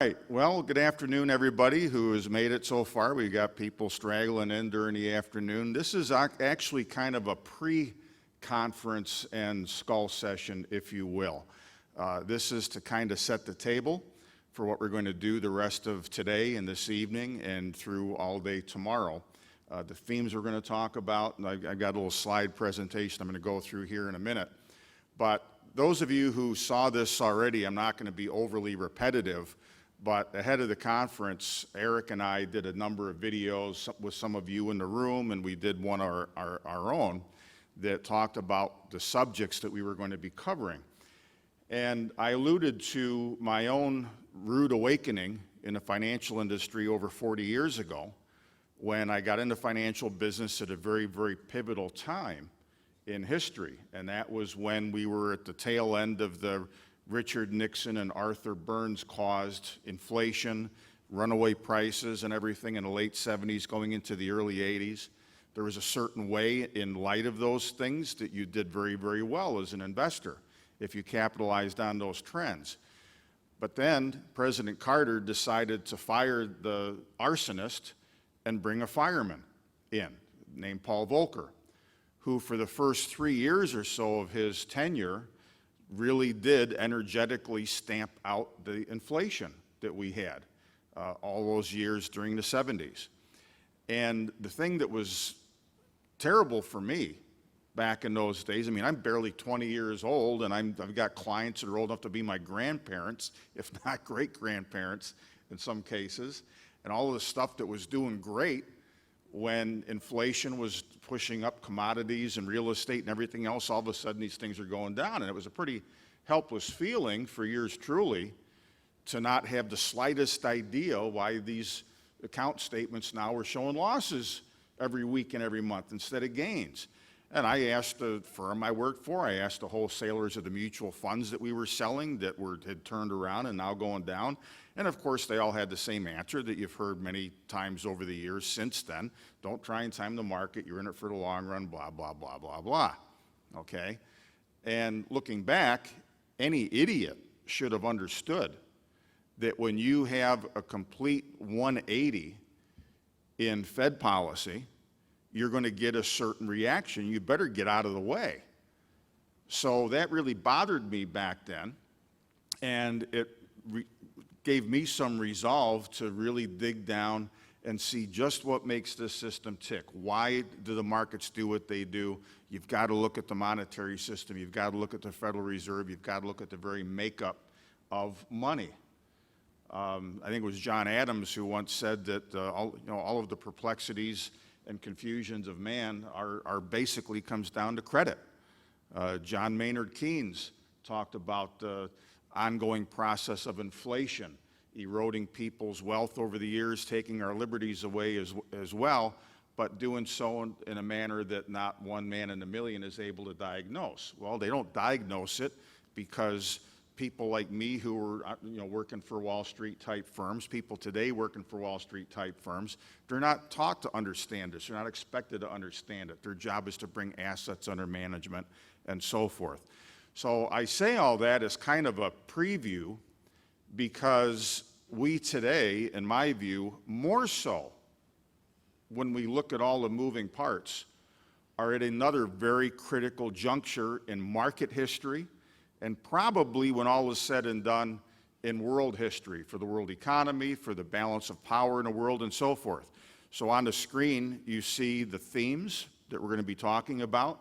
Right. Well, good afternoon, everybody who has made it so far. We've got people straggling in during the afternoon. This is actually kind of a pre-conference and skull session, if you will. This is to kind of set the table for what we're going to do the rest of today and this evening and through all day tomorrow. The themes we're going to talk about, and I've got a little slide presentation I'm going to go through here in a minute. But those of you who saw this already, I'm not going to be overly repetitive. But ahead of the conference, Eric and I did a number of videos with some of you in the room, and we did one our own that talked about the subjects that we were going to be covering. And I alluded to my own rude awakening in the financial industry over 40 years ago when I got into financial business at a very, very pivotal time in history. And that was when we were at the tail end of the Richard Nixon and Arthur Burns caused inflation, runaway prices and everything in the late 70s going into the early 80s. There was a certain way in light of those things that you did very, very well as an investor if you capitalized on those trends. But then President Carter decided to fire the arsonist and bring a fireman in named Paul Volcker, who for the first 3 years or so of his tenure really did energetically stamp out the inflation that we had all those years during the 70s. And the thing that was terrible for me back in those days, I mean, I'm barely 20 years old, and I've got clients that are old enough to be my grandparents, if not great-grandparents in some cases, and all of the stuff that was doing great when inflation was pushing up commodities and real estate and everything else, all of a sudden these things are going down. And it was a pretty helpless feeling for yours truly to not have the slightest idea why these account statements now were showing losses every week and every month instead of gains. And I asked the firm I worked for, I asked the wholesalers of the mutual funds that we were selling that had turned around and now going down. And of course, they all had the same answer that you've heard many times over the years since then. Don't try and time the market. You're in it for the long run, blah, blah, blah, blah, blah. Okay? And looking back, any idiot should have understood that when you have a complete 180 in Fed policy, you're going to get a certain reaction. You better get out of the way. So that really bothered me back then, and it gave me some resolve to really dig down and see just what makes this system tick. Why do the markets do what they do? You've got to look at the monetary system. You've got to look at the Federal Reserve. You've got to look at the very makeup of money. I think it was John Adams who once said that all of the perplexities and confusions of man are basically comes down to credit. John Maynard Keynes talked about the ongoing process of inflation, eroding people's wealth over the years, taking our liberties away as well, but doing so in a manner that not one man in a million is able to diagnose. Well, they don't diagnose it because people like me who are working for Wall Street type firms, people today working for Wall Street type firms, they're not taught to understand this. They're not expected to understand it. Their job is to bring assets under management and so forth. So I say all that as kind of a preview because we today, in my view, more so when we look at all the moving parts, are at another very critical juncture in market history and probably when all is said and done in world history, for the world economy, for the balance of power in the world and so forth. So on the screen you see the themes that we're going to be talking about.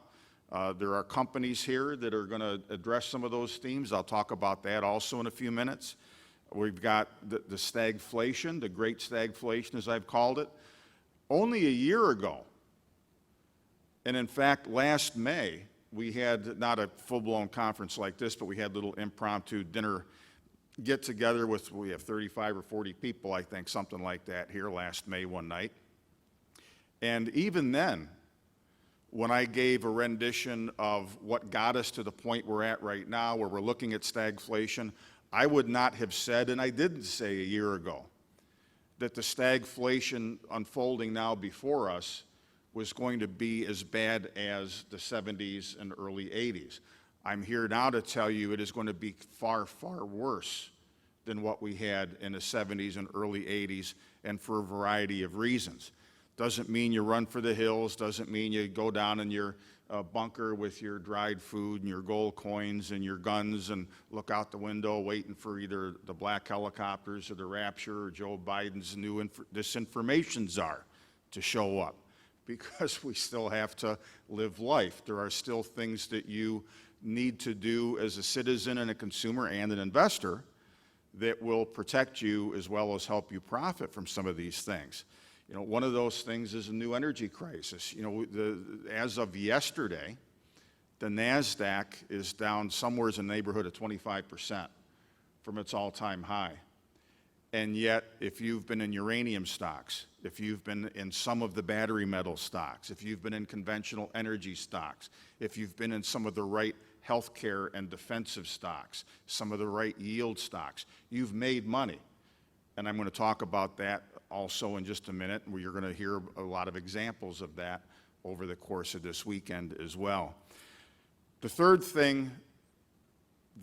There are companies here that are going to address some of those themes. I'll talk about that also in a few minutes. We've got the stagflation, the great stagflation as I've called it. Only a year ago, and in fact last May, we had not a full-blown conference like this, but we had a little impromptu dinner get-together with, we have 35 or 40 people, I think, something like that here last May one night. And even then, when I gave a rendition of what got us to the point we're at right now, where we're looking at stagflation, I would not have said, and I didn't say a year ago, that the stagflation unfolding now before us was going to be as bad as the 70s and early 80s. I'm here now to tell you it is going to be far, far worse than what we had in the 70s and early 80s, and for a variety of reasons. Doesn't mean you run for the hills, doesn't mean you go down in your bunker with your dried food and your gold coins and your guns and look out the window waiting for either the black helicopters or the rapture or Joe Biden's new disinformation czar to show up, because we still have to live life. There are still things that you need to do as a citizen and a consumer and an investor that will protect you as well as help you profit from some of these things. You know, one of those things is a new energy crisis. You know, as of yesterday, the NASDAQ is down somewhere in the neighborhood of 25% from its all-time high. And yet, if you've been in uranium stocks, if you've been in some of the battery metal stocks, if you've been in conventional energy stocks, if you've been in some of the right healthcare and defensive stocks, some of the right yield stocks, you've made money. And I'm going to talk about that also in just a minute, where you're going to hear a lot of examples of that over the course of this weekend as well. The third thing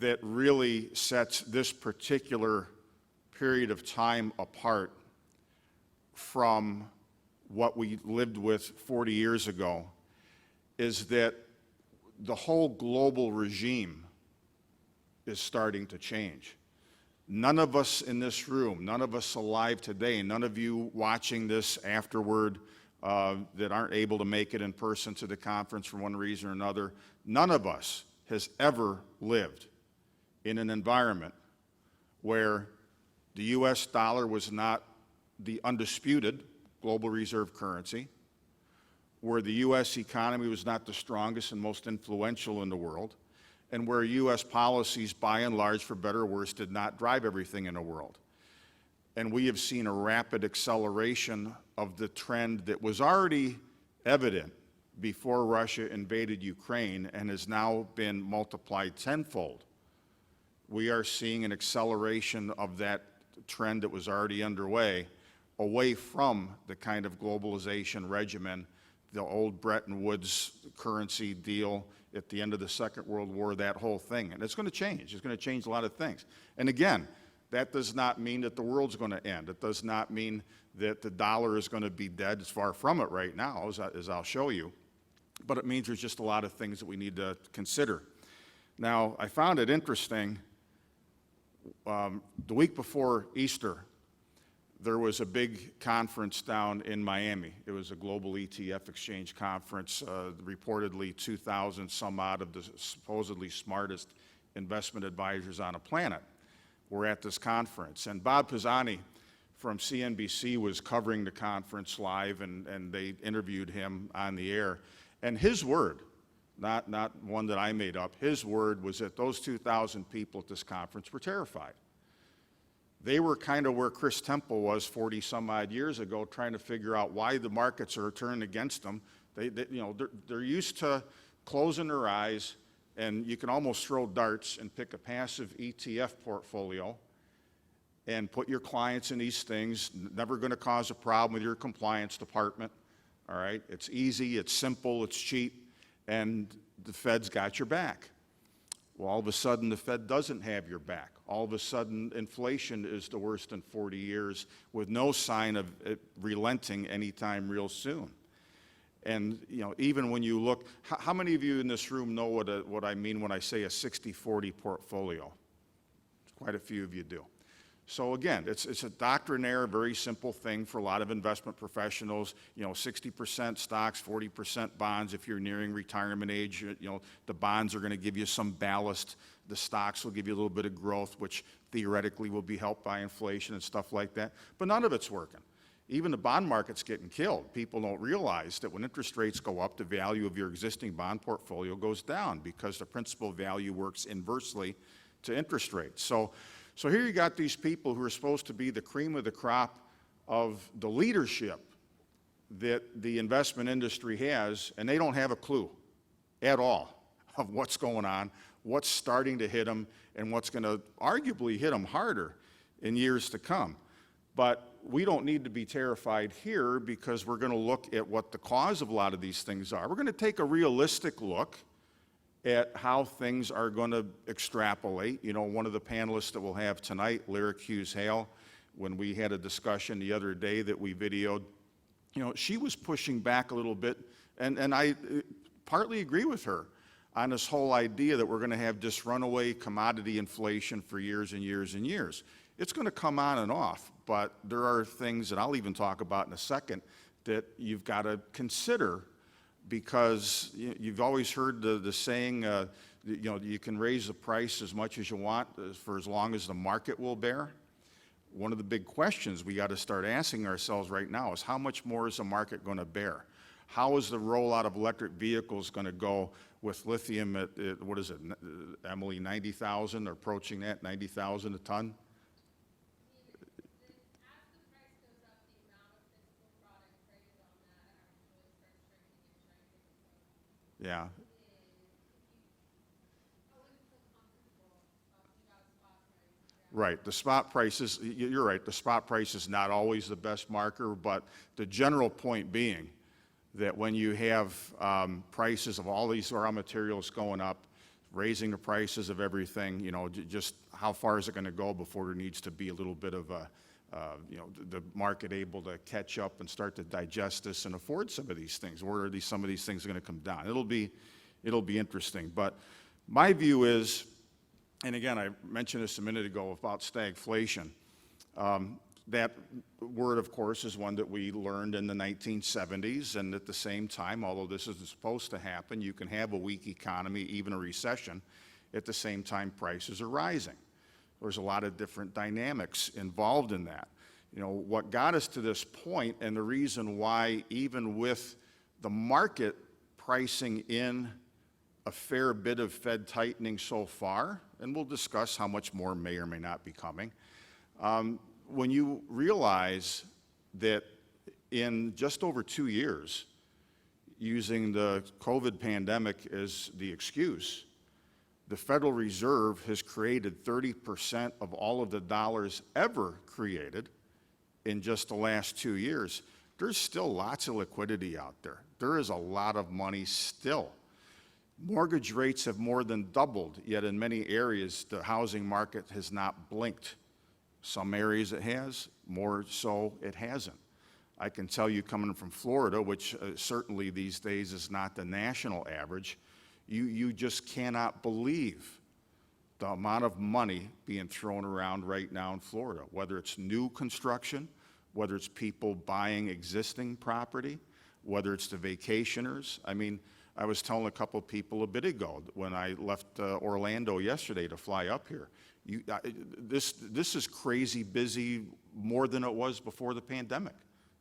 that really sets this particular period of time apart from what we lived with 40 years ago is that the whole global regime is starting to change. None of us in this room, none of us alive today, none of you watching this afterward that aren't able to make it in person to the conference for one reason or another, none of us has ever lived in an environment where the US dollar was not the undisputed global reserve currency, where the US economy was not the strongest and most influential in the world, and where US policies, by and large, for better or worse, did not drive everything in the world. And we have seen a rapid acceleration of the trend that was already evident before Russia invaded Ukraine and has now been multiplied tenfold. We are seeing an acceleration of that trend that was already underway away from the kind of globalization regimen, the old Bretton Woods currency deal at the end of the Second World War, that whole thing. And it's going to change. It's going to change a lot of things. And again, that does not mean that the world's going to end. It does not mean that the dollar is going to be dead. It's far from it right now, as I'll show you. But it means there's just a lot of things that we need to consider. Now, I found it interesting. The week before Easter, there was a big conference down in Miami. It was a global ETF exchange conference, reportedly 2,000 some odd of the supposedly smartest investment advisors on the planet were at this conference. And Bob Pisani from CNBC was covering the conference live, and they interviewed him on the air. And his word, not one that I made up, his word was that those 2,000 people at this conference were terrified. They were kind of where Chris Temple was 40 some odd years ago, trying to figure out why the markets are turned against them. They're used to closing their eyes, and you can almost throw darts and pick a passive ETF portfolio and put your clients in these things, never going to cause a problem with your compliance department. All right, it's easy, it's simple, it's cheap, and the Fed's got your back. Well, all of a sudden, the Fed doesn't have your back. All of a sudden, inflation is the worst in 40 years with no sign of it relenting anytime real soon. And, you know, even when you look, how many of you in this room know what I mean when I say a 60-40 portfolio? Quite a few of you do. So again, it's a doctrinaire, very simple thing for a lot of investment professionals. You know, 60% stocks, 40% bonds. If you're nearing retirement age, you know, the bonds are going to give you some ballast. The stocks will give you a little bit of growth, which theoretically will be helped by inflation and stuff like that. But none of it's working. Even the bond market's getting killed. People don't realize that when interest rates go up, the value of your existing bond portfolio goes down because the principal value works inversely to interest rates. So here you got these people who are supposed to be the cream of the crop of the leadership that the investment industry has, and they don't have a clue at all of what's going on, what's starting to hit them, and what's going to arguably hit them harder in years to come. But we don't need to be terrified here because we're going to look at what the cause of a lot of these things are. We're going to take a realistic look at how things are going to extrapolate. You know, one of the panelists that we'll have tonight, Lyric Hughes-Hale, when we had a discussion the other day that we videoed, you know, she was pushing back a little bit, and I partly agree with her on this whole idea that we're going to have this runaway commodity inflation for years and years and years. It's going to come on and off, but there are things that I'll even talk about in a second that you've got to consider, because you've always heard the saying, you know, you can raise the price as much as you want for as long as the market will bear. One of the big questions we got to start asking ourselves right now is, how much more is the market going to bear? How is the rollout of electric vehicles going to go with lithium at what is it, Emily, 90,000 or approaching that, 90,000 a ton? Yeah. Right, the spot prices, you're right, the spot price is not always the best marker, but the general point being that when you have prices of all these raw materials going up, raising the prices of everything, you know, just how far is it going to go before there needs to be a little bit of a, you know, the market able to catch up and start to digest this and afford some of these things? Where are some of these things going to come down? It'll be interesting. But my view is, and again, I mentioned this a minute ago about stagflation. That word, of course, is one that we learned in the 1970s, and at the same time, although this isn't supposed to happen, you can have a weak economy, even a recession, at the same time prices are rising. There's a lot of different dynamics involved in that. You know, what got us to this point, and the reason why, even with the market pricing in a fair bit of Fed tightening so far, and we'll discuss how much more may or may not be coming, when you realize that in just over 2 years, using the COVID pandemic as the excuse, the Federal Reserve has created 30% of all of the dollars ever created in just the last 2 years. There's still lots of liquidity out there. There is a lot of money still. Mortgage rates have more than doubled, yet in many areas the housing market has not blinked. Some areas it has, more so it hasn't. I can tell you, coming from Florida, which certainly these days is not the national average, you just cannot believe the amount of money being thrown around right now in Florida, whether it's new construction, whether it's people buying existing property, whether it's the vacationers. I mean, I was telling a couple of people a bit ago when I left Orlando yesterday to fly up here. This is crazy busy, more than it was before the pandemic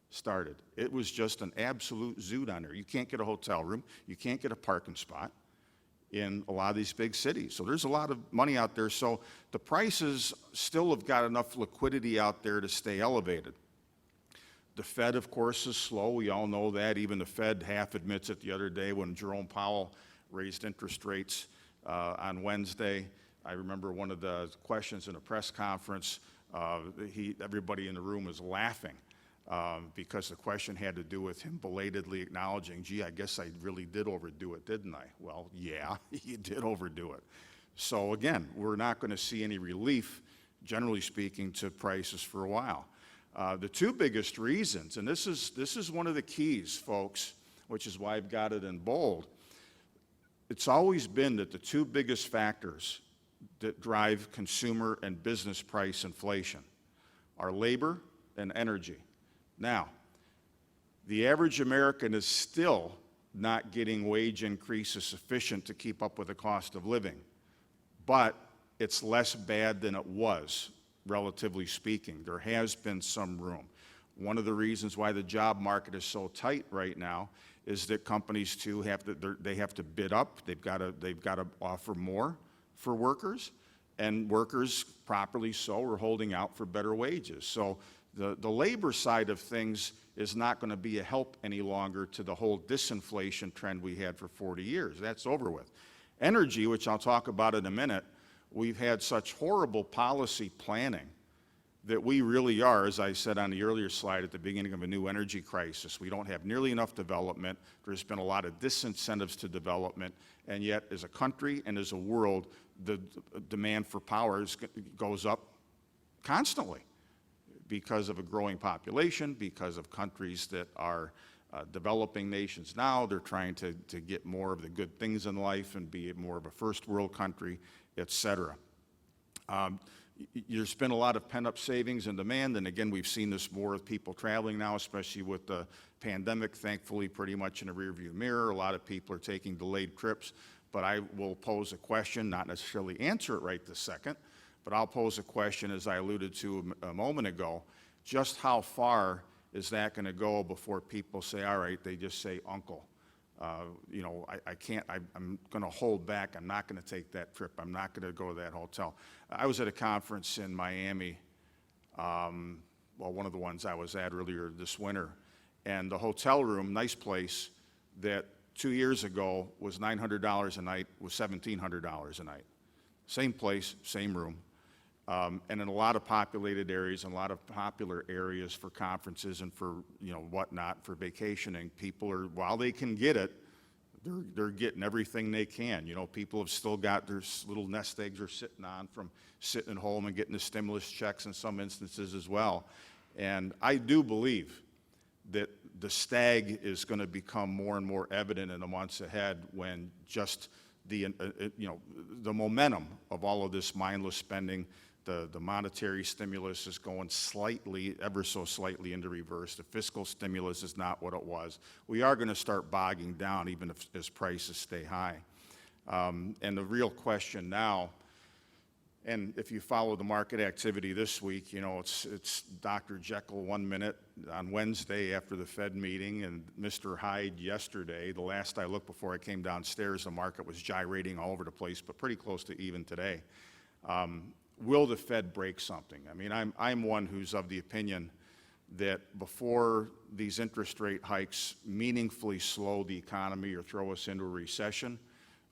started. It was just an absolute zoo down there. You can't get a hotel room. You can't get a parking spot in a lot of these big cities. So there's a lot of money out there. So the prices still have got enough liquidity out there to stay elevated. The Fed, of course, is slow. We all know that. Even the Fed half admits it the other day when Jerome Powell raised interest rates on Wednesday. I remember one of the questions in a press conference, everybody in the room was laughing because the question had to do with him belatedly acknowledging, gee, I guess I really did overdo it, didn't I? Well, yeah, you did overdo it. So again, we're not going to see any relief, generally speaking, to prices for a while. The two biggest reasons, and this is one of the keys, folks, which is why I've got it in bold. It's always been that the two biggest factors that drive consumer and business price inflation are labor and energy. Now, the average American is still not getting wage increases sufficient to keep up with the cost of living, but it's less bad than it was, relatively speaking. There has been some room. One of the reasons why the job market is so tight right now is that companies too have to bid up. They've got to offer more for workers, and workers, properly so, are holding out for better wages. So the labor side of things is not going to be a help any longer to the whole disinflation trend we had for 40 years. That's over with. Energy, which I'll talk about in a minute, we've had such horrible policy planning that we really are, as I said on the earlier slide, at the beginning of a new energy crisis. We don't have nearly enough development. There's been a lot of disincentives to development, and yet as a country and as a world, the demand for power goes up constantly because of a growing population, because of countries that are developing nations now. They're trying to get more of the good things in life and be more of a first world country, et cetera. There's been a lot of pent-up savings and demand, and again, we've seen this more with people traveling now, especially with the pandemic, thankfully, pretty much in a rearview mirror. A lot of people are taking delayed trips, but I will pose a question, not necessarily answer it right this second, but I'll pose a question, as I alluded to a moment ago. Just how far is that going to go before people say, all right, they just say, uncle? You know, I'm going to hold back. I'm not going to take that trip. I'm not going to go to that hotel. I was at a conference in Miami, well, one of the ones I was at earlier this winter, and the hotel room, nice place, that 2 years ago was $900 a night, was $1,700 a night. Same place, same room. And in a lot of populated areas and a lot of popular areas for conferences and for, you know, whatnot, for vacationing, people are, while they can get it, they're getting everything they can. You know, people have still got their little nest eggs are sitting on from sitting at home and getting the stimulus checks in some instances as well. And I do believe that the stag is going to become more and more evident in the months ahead when just the, you know, the momentum of all of this mindless spending, the monetary stimulus is going slightly, ever so slightly into reverse. The fiscal stimulus is not what it was. We are going to start bogging down even as prices stay high. And the real question now, and if you follow the market activity this week, you know, it's Dr. Jekyll 1 minute on Wednesday after the Fed meeting and Mr. Hyde yesterday. The last I looked before I came downstairs, the market was gyrating all over the place, but pretty close to even today. Will the Fed break something? I mean, I'm one who's of the opinion that before these interest rate hikes meaningfully slow the economy or throw us into a recession,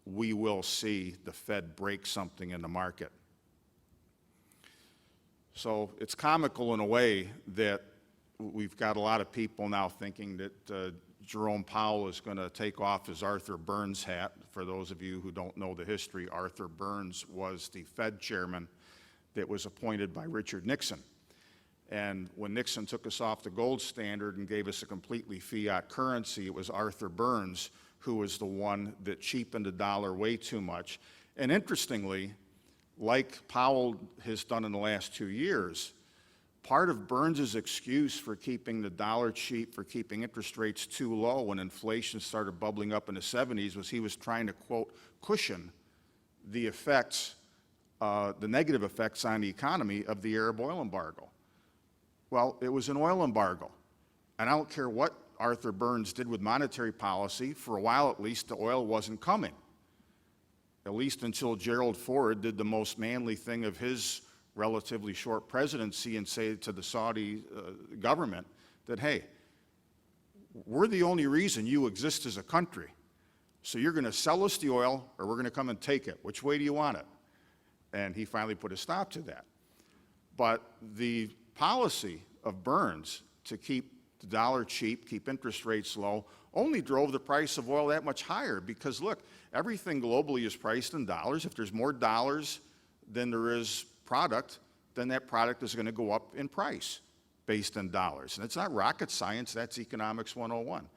we will see the Fed break something in the market. So it's comical in a way that we've got a lot of people now thinking that Jerome Powell is going to take off his Arthur Burns hat. For those of you who don't know the history, Arthur Burns was the Fed chairman that was appointed by Richard Nixon. And when Nixon took us off the gold standard and gave us a completely fiat currency, it was Arthur Burns who was the one that cheapened the dollar way too much. And interestingly, like Powell has done in the last 2 years, part of Burns's excuse for keeping the dollar cheap, for keeping interest rates too low when inflation started bubbling up in the 70s, was he was trying to, quote, cushion the effects, the negative effects on the economy of the Arab oil embargo. Well, it was an oil embargo. And I don't care what Arthur Burns did with monetary policy, for a while at least, the oil wasn't coming. At least until Gerald Ford did the most manly thing of his relatively short presidency and say to the Saudi government that, hey, we're the only reason you exist as a country. So you're going to sell us the oil or we're going to come and take it. Which way do you want it? And he finally put a stop to that. But the policy of Burns to keep the dollar cheap, keep interest rates low, only drove the price of oil that much higher because, look, everything globally is priced in dollars. If there's more dollars than there is product, then that product is going to go up in price based in dollars. And it's not rocket science, that's economics 101.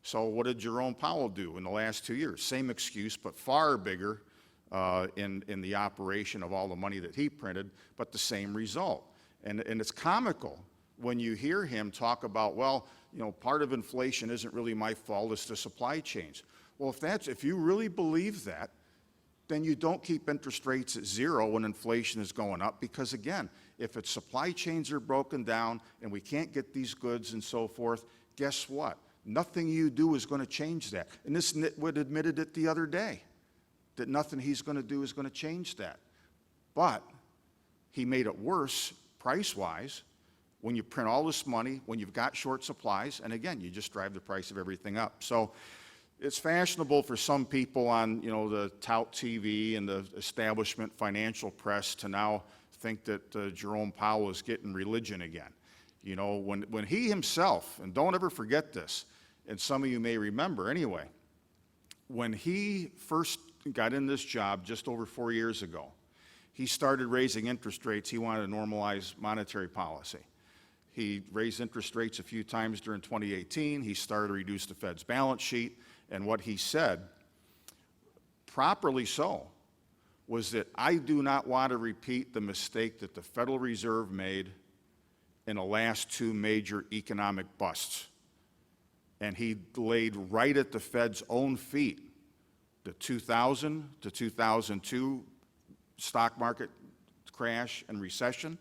So what did Jerome Powell do in the last 2 years? Same excuse, but far bigger in the operation of all the money that he printed, but the same result. And it's comical when you hear him talk about, well, you know, part of inflation isn't really my fault, it's the supply chains. Well, if you really believe that, then you don't keep interest rates at zero when inflation is going up, because again, if its supply chains are broken down and we can't get these goods and so forth, guess what? Nothing you do is going to change that. And this nitwit admitted it the other day, that nothing he's going to do is going to change that. But he made it worse price-wise when you print all this money, when you've got short supplies, and again, you just drive the price of everything up. So it's fashionable for some people on, you know, the tout TV and the establishment financial press to now think that Jerome Powell is getting religion again. You know, when he himself, and don't ever forget this, and some of you may remember anyway, when he first got in this job just over 4 years ago, he started raising interest rates. He wanted to normalize monetary policy. He raised interest rates a few times during 2018. He started to reduce the Fed's balance sheet. And what he said, properly so, was that I do not want to repeat the mistake that the Federal Reserve made in the last two major economic busts. And he laid right at the Fed's own feet the 2000 to 2002 stock market crash and recession,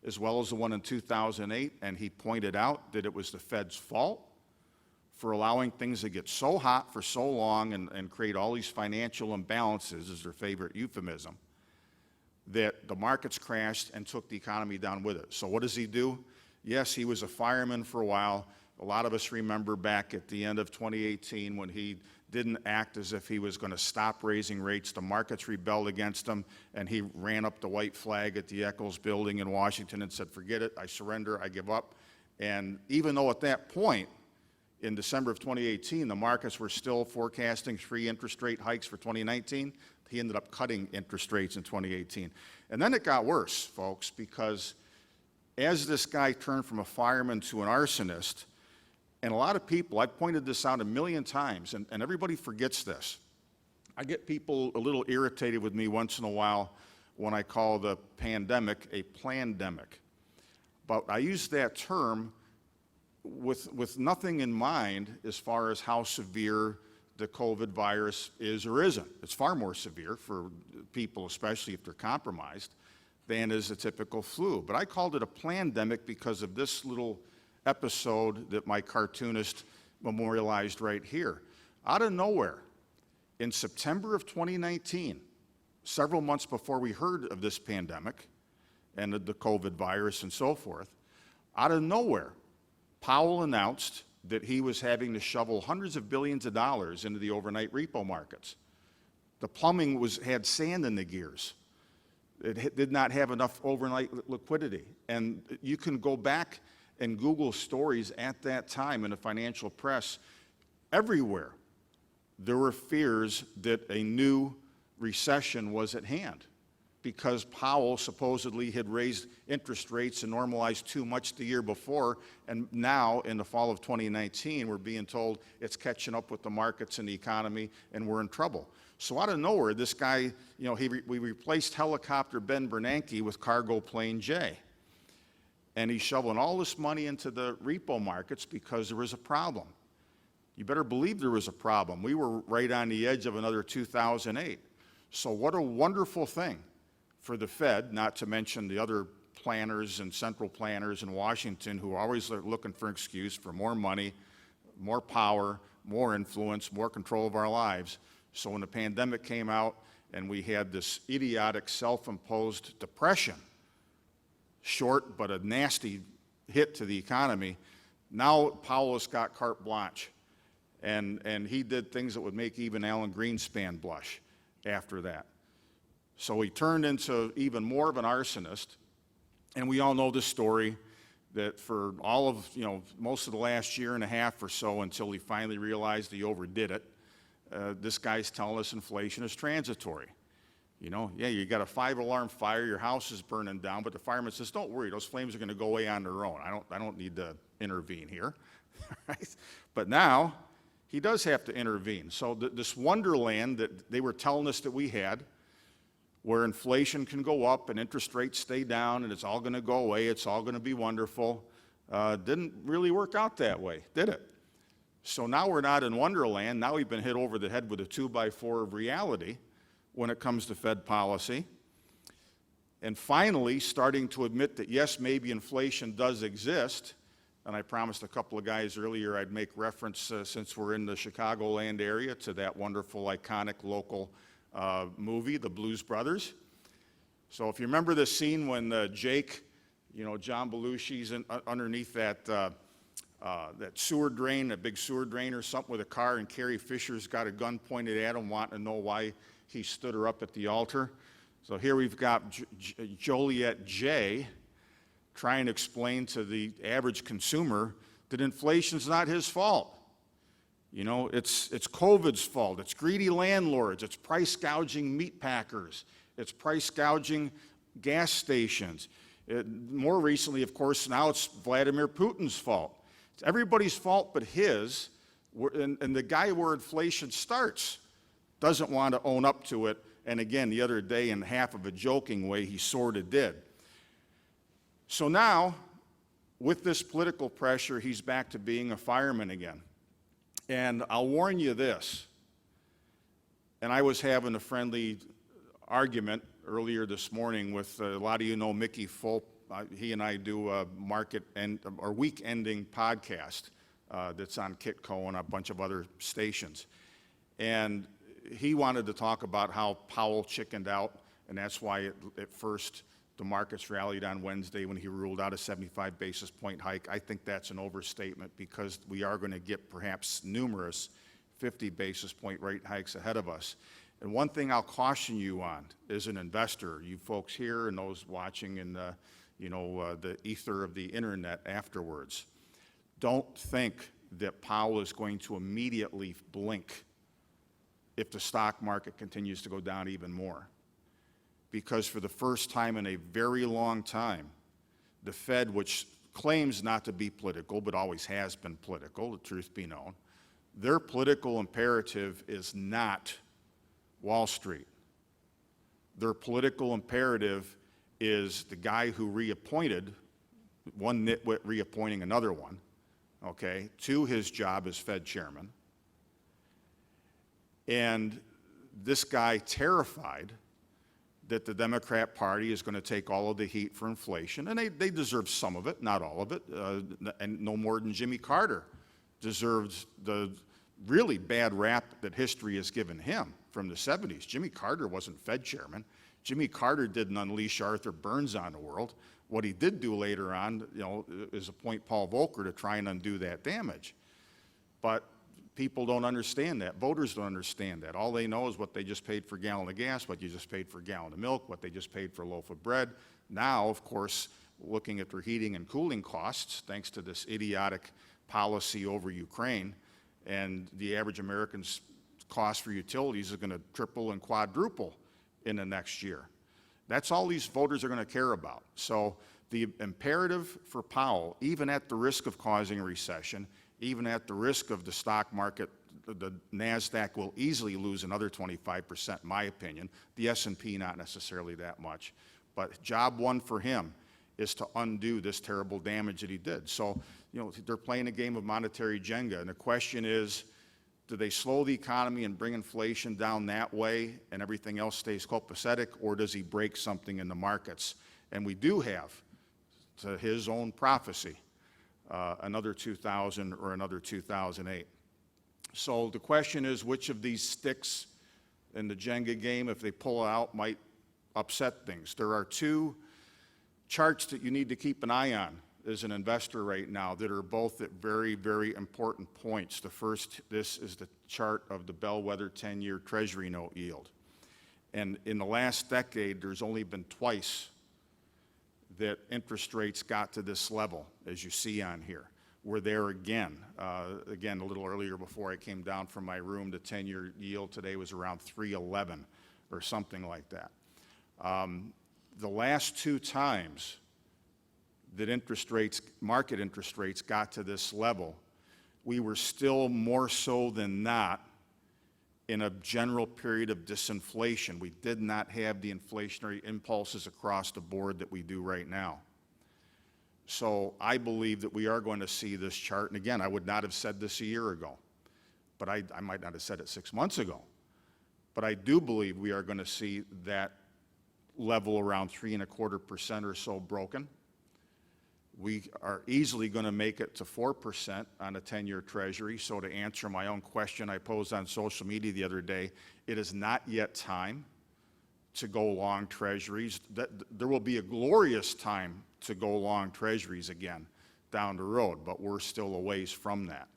as well as the one in 2008, and he pointed out that it was the Fed's fault for allowing things to get so hot for so long and create all these financial imbalances, is their favorite euphemism, that the markets crashed and took the economy down with it. So what does he do? Yes, he was a fireman for a while. A lot of us remember back at the end of 2018 when he didn't act as if he was going to stop raising rates. The markets rebelled against him, and he ran up the white flag at the Eccles building in Washington and said, forget it, I surrender, I give up. And even though at that point, in December of 2018, the markets were still forecasting 3 interest rate hikes for 2019, he ended up cutting interest rates in 2018. And then it got worse, folks, because as this guy turned from a fireman to an arsonist, and a lot of people, I've pointed this out a million times, and everybody forgets this. I get people a little irritated with me once in a while when I call the pandemic a plandemic. But I use that term with nothing in mind as far as how severe the COVID virus is or isn't. It's far more severe for people, especially if they're compromised, than is a typical flu. But I called it a plandemic because of this little episode that my cartoonist memorialized right here. Out of nowhere, in September of 2019, several months before we heard of this pandemic and the COVID virus and so forth, out of nowhere, Powell announced that he was having to shovel hundreds of billions of dollars into the overnight repo markets. The plumbing had sand in the gears. It did not have enough overnight liquidity. And you can go back and Google stories at that time in the financial press. Everywhere, there were fears that a new recession was at hand because Powell supposedly had raised interest rates and normalized too much the year before, and now in the fall of 2019, we're being told it's catching up with the markets and the economy and we're in trouble. So out of nowhere, this guy, you know, we replaced helicopter Ben Bernanke with cargo plane Jay. And he's shoveling all this money into the repo markets because there was a problem. You better believe there was a problem. We were right on the edge of another 2008. So what a wonderful thing for the Fed, not to mention the other planners and central planners in Washington who are always looking for an excuse for more money, more power, more influence, more control of our lives. So when the pandemic came out and we had this idiotic self-imposed depression, short but a nasty hit to the economy, now Powell has got carte blanche. And he did things that would make even Alan Greenspan blush after that. So he turned into even more of an arsonist. And we all know the story that for all of, most of the last year and a half or so until he finally realized he overdid it, this guy's telling us inflation is transitory. Yeah, you got a 5-alarm fire, your house is burning down, but the fireman says, don't worry, those flames are going to go away on their own. I don't need to intervene here. Right? But now, he does have to intervene. So this wonderland that they were telling us that we had, where inflation can go up and interest rates stay down and it's all going to go away, it's all going to be wonderful, didn't really work out that way, did it? So now we're not in Wonderland. Now we've been hit over the head with a 2x4 of reality when it comes to Fed policy. And finally, starting to admit that, yes, maybe inflation does exist. And I promised a couple of guys earlier I'd make reference, since we're in the Chicagoland area, to that wonderful, iconic local movie, The Blues Brothers. So if you remember the scene when Jake, John Belushi's underneath that sewer drain, that big sewer drain or something with a car, and Carrie Fisher's got a gun pointed at him wanting to know why he stood her up at the altar. So here we've got Joliet J. trying to explain to the average consumer that inflation's not his fault. You know, it's COVID's fault. It's greedy landlords. It's price gouging meat packers. It's price gouging gas stations. More recently, of course, now it's Vladimir Putin's fault. It's everybody's fault but his. And the guy where inflation starts doesn't want to own up to it. And again, the other day, in half of a joking way, he sort of did. So now, with this political pressure, he's back to being a fireman again. And I'll warn you this, and I was having a friendly argument earlier this morning with a lot of you know Mickey Fulp. He and I do a week-ending podcast that's on Kitco and a bunch of other stations. And he wanted to talk about how Powell chickened out, and that's why at first the markets rallied on Wednesday when he ruled out a 75 basis point hike. I think that's an overstatement because we are going to get perhaps numerous 50 basis point rate hikes ahead of us. And one thing I'll caution you on as an investor, you folks here and those watching in the, the ether of the internet afterwards, don't think that Powell is going to immediately blink if the stock market continues to go down even more. Because for the first time in a very long time, the Fed, which claims not to be political, but always has been political, the truth be known, their political imperative is not Wall Street. Their political imperative is the guy who reappointed, one nitwit reappointing another one, okay, to his job as Fed chairman. And this guy terrified that the Democrat Party is going to take all of the heat for inflation, and they deserve some of it, not all of it, and no more than Jimmy Carter deserves the really bad rap that history has given him from the 70s. Jimmy Carter wasn't Fed chairman. Jimmy Carter didn't unleash Arthur Burns on the world. What he did do later on, is appoint Paul Volcker to try and undo that damage. But people don't understand that. Voters don't understand that. All they know is what they just paid for a gallon of gas, what you just paid for a gallon of milk, what they just paid for a loaf of bread. Now, of course, looking at their heating and cooling costs, thanks to this idiotic policy over Ukraine, and the average American's cost for utilities is going to triple and quadruple in the next year. That's all these voters are going to care about. So the imperative for Powell, even at the risk of causing a recession, even at the risk of the stock market, the NASDAQ will easily lose another 25%, in my opinion. The S&P not necessarily that much. But job one for him is to undo this terrible damage that he did. So, they're playing a game of monetary Jenga. And the question is, do they slow the economy and bring inflation down that way and everything else stays copacetic, or does he break something in the markets? And we do have, to his own prophecy, another 2000 or another 2008. So the question is, which of these sticks in the Jenga game, if they pull out, might upset things? There are two charts that you need to keep an eye on as an investor right now that are both at very, very important points. The first, this is the chart of the bellwether 10-year Treasury note yield. And in the last decade, there's only been twice that interest rates got to this level, as you see on here. We're there again. Again, a little earlier before I came down from my room, the 10-year yield today was around 3.11 or something like that. The last two times that market interest rates got to this level, we were still more so than not in a general period of disinflation. We did not have the inflationary impulses across the board that we do right now. So I believe that we are going to see this chart, and again, I would not have said this a year ago, but I might not have said it 6 months ago. But I do believe we are going to see that level around 3.25% or so broken. We are easily going to make it to 4% on a 10-year Treasury. So to answer my own question I posed on social media the other day, it is not yet time to go long Treasuries. There will be a glorious time to go long Treasuries again down the road, but we're still a ways from that.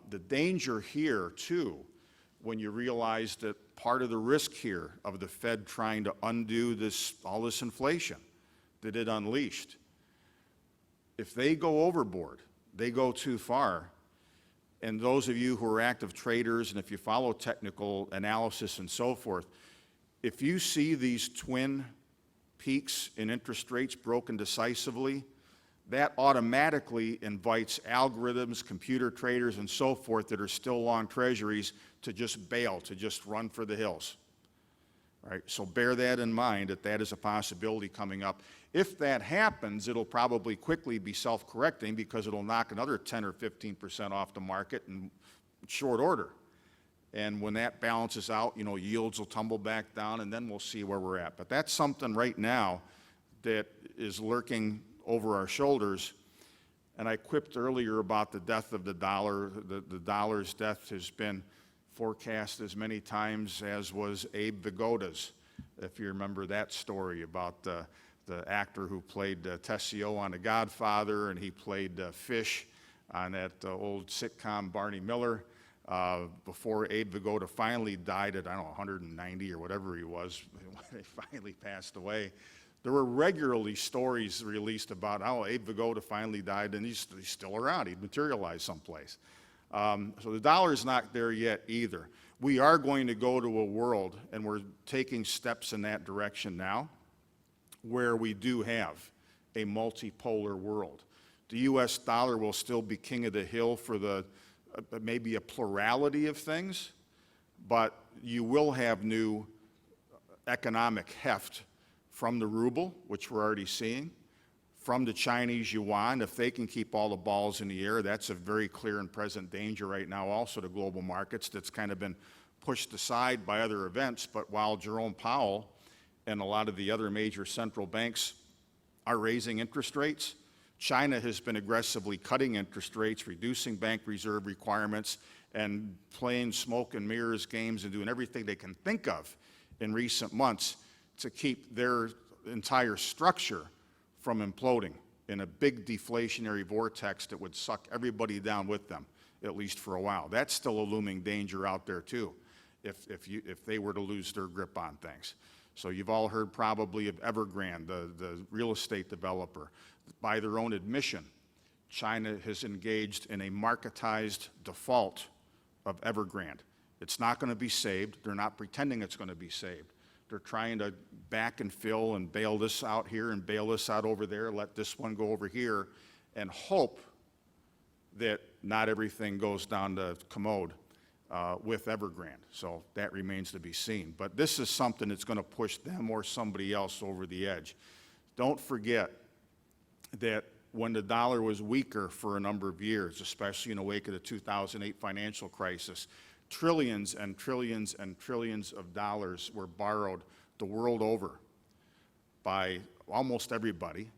The danger here, too, when you realize that part of the risk here of the Fed trying to undo all this inflation that it unleashed, if they go overboard, they go too far, and those of you who are active traders and if you follow technical analysis and so forth, if you see these twin peaks in interest rates broken decisively, that automatically invites algorithms, computer traders, and so forth that are still long treasuries to just bail, to just run for the hills. Right? So bear that in mind, that is a possibility coming up. If that happens, it'll probably quickly be self-correcting because it'll knock another 10 or 15% off the market in short order. And when that balances out, yields will tumble back down, and then we'll see where we're at. But that's something right now that is lurking over our shoulders. And I quipped earlier about the death of the dollar. The dollar's death has been forecast as many times as was Abe Vigoda's, if you remember that story about the actor who played Tessio on The Godfather, and he played Fish on that old sitcom Barney Miller, before Abe Vigoda finally died at, 190 or whatever he was, when he finally passed away. There were regularly stories released about how Abe Vigoda finally died, and he's still around. He'd materialized someplace. So the dollar's not there yet either. We are going to go to a world, and we're taking steps in that direction now, where we do have a multipolar world. The U.S. dollar will still be king of the hill for maybe a plurality of things, but you will have new economic heft from the ruble, which we're already seeing, from the Chinese yuan. If they can keep all the balls in the air, that's a very clear and present danger right now also to global markets that's kind of been pushed aside by other events. But while Jerome Powell and a lot of the other major central banks are raising interest rates, China has been aggressively cutting interest rates, reducing bank reserve requirements, and playing smoke and mirrors games and doing everything they can think of in recent months to keep their entire structure from imploding in a big deflationary vortex that would suck everybody down with them, at least for a while. That's still a looming danger out there too, if they were to lose their grip on things. So you've all heard probably of Evergrande, the real estate developer. By their own admission, China has engaged in a marketized default of Evergrande. It's not going to be saved. They're not pretending it's going to be saved. They're trying to back and fill and bail this out here and bail this out over there, let this one go over here, and hope that not everything goes down the commode with Evergrande. So that remains to be seen. But this is something that's going to push them or somebody else over the edge. Don't forget that when the dollar was weaker for a number of years, especially in the wake of the 2008 financial crisis, trillions and trillions and trillions of dollars were borrowed the world over by almost everybody,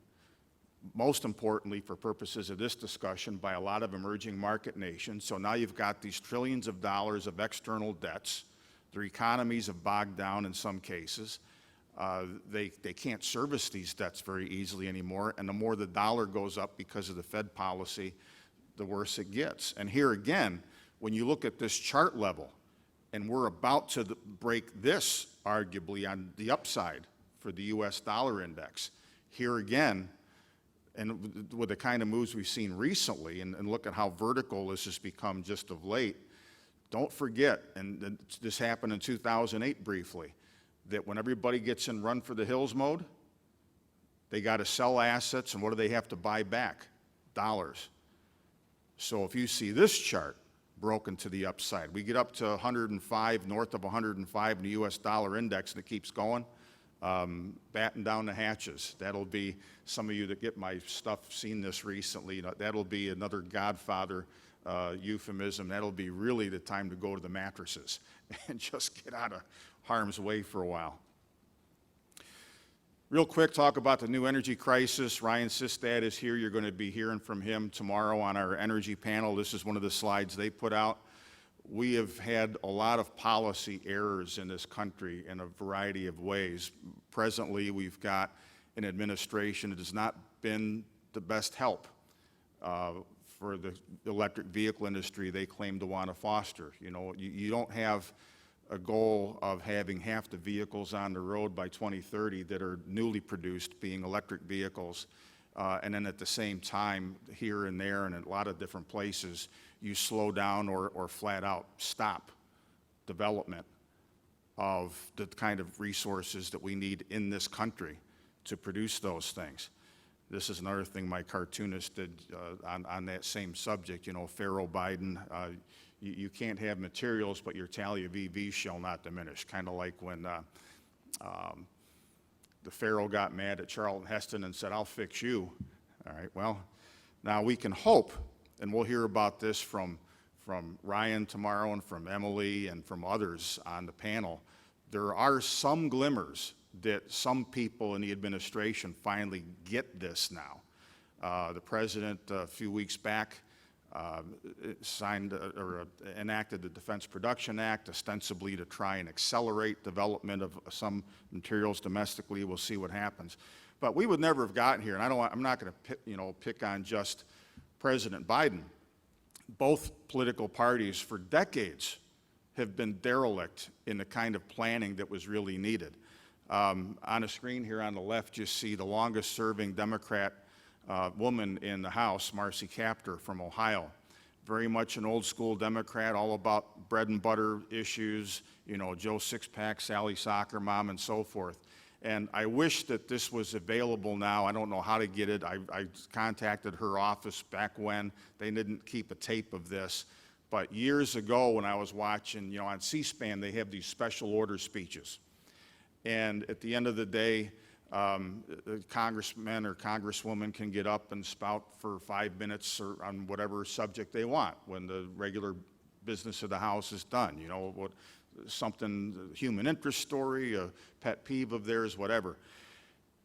most importantly for purposes of this discussion by a lot of emerging market nations. So now you've got these trillions of dollars of external debts. Their economies have bogged down in some cases. They can't service these debts very easily anymore, and the more the dollar goes up because of the Fed policy, the worse it gets. And here again, when you look at this chart level, and we're about to break this, arguably, on the upside for the U.S. dollar index, here again, and with the kind of moves we've seen recently, and look at how vertical this has become just of late, don't forget, and this happened in 2008 briefly, that when everybody gets in run for the hills mode, they got to sell assets, and what do they have to buy back? Dollars. So if you see this chart broken to the upside, we get up to 105, north of 105 in the U.S. dollar index, and it keeps going, batten down the hatches. That'll be, some of you that get my stuff seen this recently, that'll be another Godfather euphemism. That'll be really the time to go to the mattresses and just get out of harm's way for a while. Real quick, talk about the new energy crisis. Ryan Sistad is here. You're going to be hearing from him tomorrow on our energy panel. This is one of the slides they put out. We have had a lot of policy errors in this country in a variety of ways. Presently, we've got an administration that has not been the best help for the electric vehicle industry they claim to want to foster. You know, you don't have a goal of having half the vehicles on the road by 2030 that are newly produced being electric vehicles, and then at the same time, here and there and in a lot of different places, you slow down or flat out stop development of the kind of resources that we need in this country to produce those things. This is another thing my cartoonist did on that same subject, you know, Pharaoh Biden, you can't have materials, but your tally of EVs shall not diminish. Kind of like when the Pharaoh got mad at Charlton Heston and said, "I'll fix you." All right, well, now we can hope, and we'll hear about this from Ryan tomorrow and from Emily and from others on the panel. There are some glimmers that some people in the administration finally get this now. The president, a few weeks back, enacted the Defense Production Act, ostensibly to try and accelerate development of some materials domestically. We'll see what happens. But we would never have gotten here, and I'm not going to pick on just President Biden. Both political parties for decades have been derelict in the kind of planning that was really needed. On a screen here on the left, you see the longest-serving Democrat woman in the House, Marcy Kaptur from Ohio. Very much an old-school Democrat, all about bread and butter issues, you know, Joe Sixpack, Sally Soccer Mom, and so forth. And I wish that this was available now. I don't know how to get it. I contacted her office back when. They didn't keep a tape of this. But years ago when I was watching, you know, on C-SPAN, they have these special order speeches. And at the end of the day, a congressman or congresswoman can get up and spout for 5 minutes or on whatever subject they want when the regular business of the House is done. You know, something, human interest story, a pet peeve of theirs, whatever.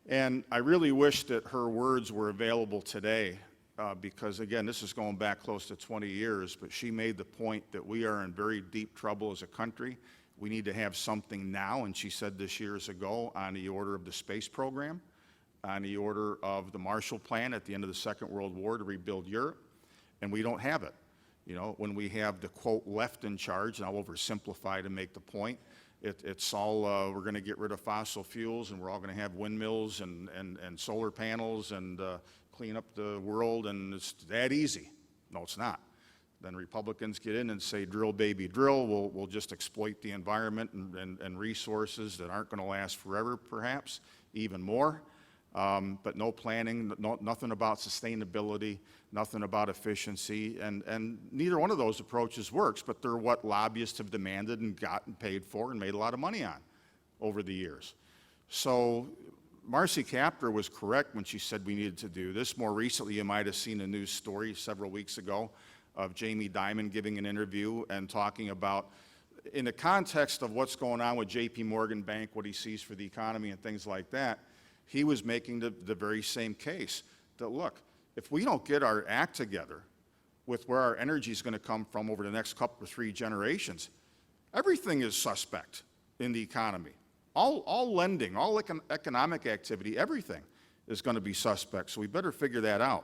And I really wish that her words were available today because, again, this is going back close to 20 years, but she made the point that we are in very deep trouble as a country. We need to have something now, and she said this years ago, on the order of the space program, on the order of the Marshall Plan at the end of the Second World War to rebuild Europe, and we don't have it. You know, when we have the, quote, left in charge, and I'll oversimplify to make the point, it's all, we're going to get rid of fossil fuels, and we're all going to have windmills and solar panels and clean up the world, and it's that easy. No, it's not. Then Republicans get in and say, drill, baby, drill. We'll just exploit the environment and resources that aren't going to last forever, perhaps, even more. But no planning, nothing about sustainability, nothing about efficiency, and neither one of those approaches works, but they're what lobbyists have demanded and gotten paid for and made a lot of money on over the years. So Marcy Kaptur was correct when she said we needed to do this. More recently, you might have seen a news story several weeks ago of Jamie Dimon giving an interview and talking about, in the context of what's going on with JP Morgan Bank, what he sees for the economy and things like that, he was making the very same case that, look, if we don't get our act together with where our energy is going to come from over the next couple or 3 generations, everything is suspect in the economy. All lending, all economic activity, everything is going to be suspect, so we better figure that out.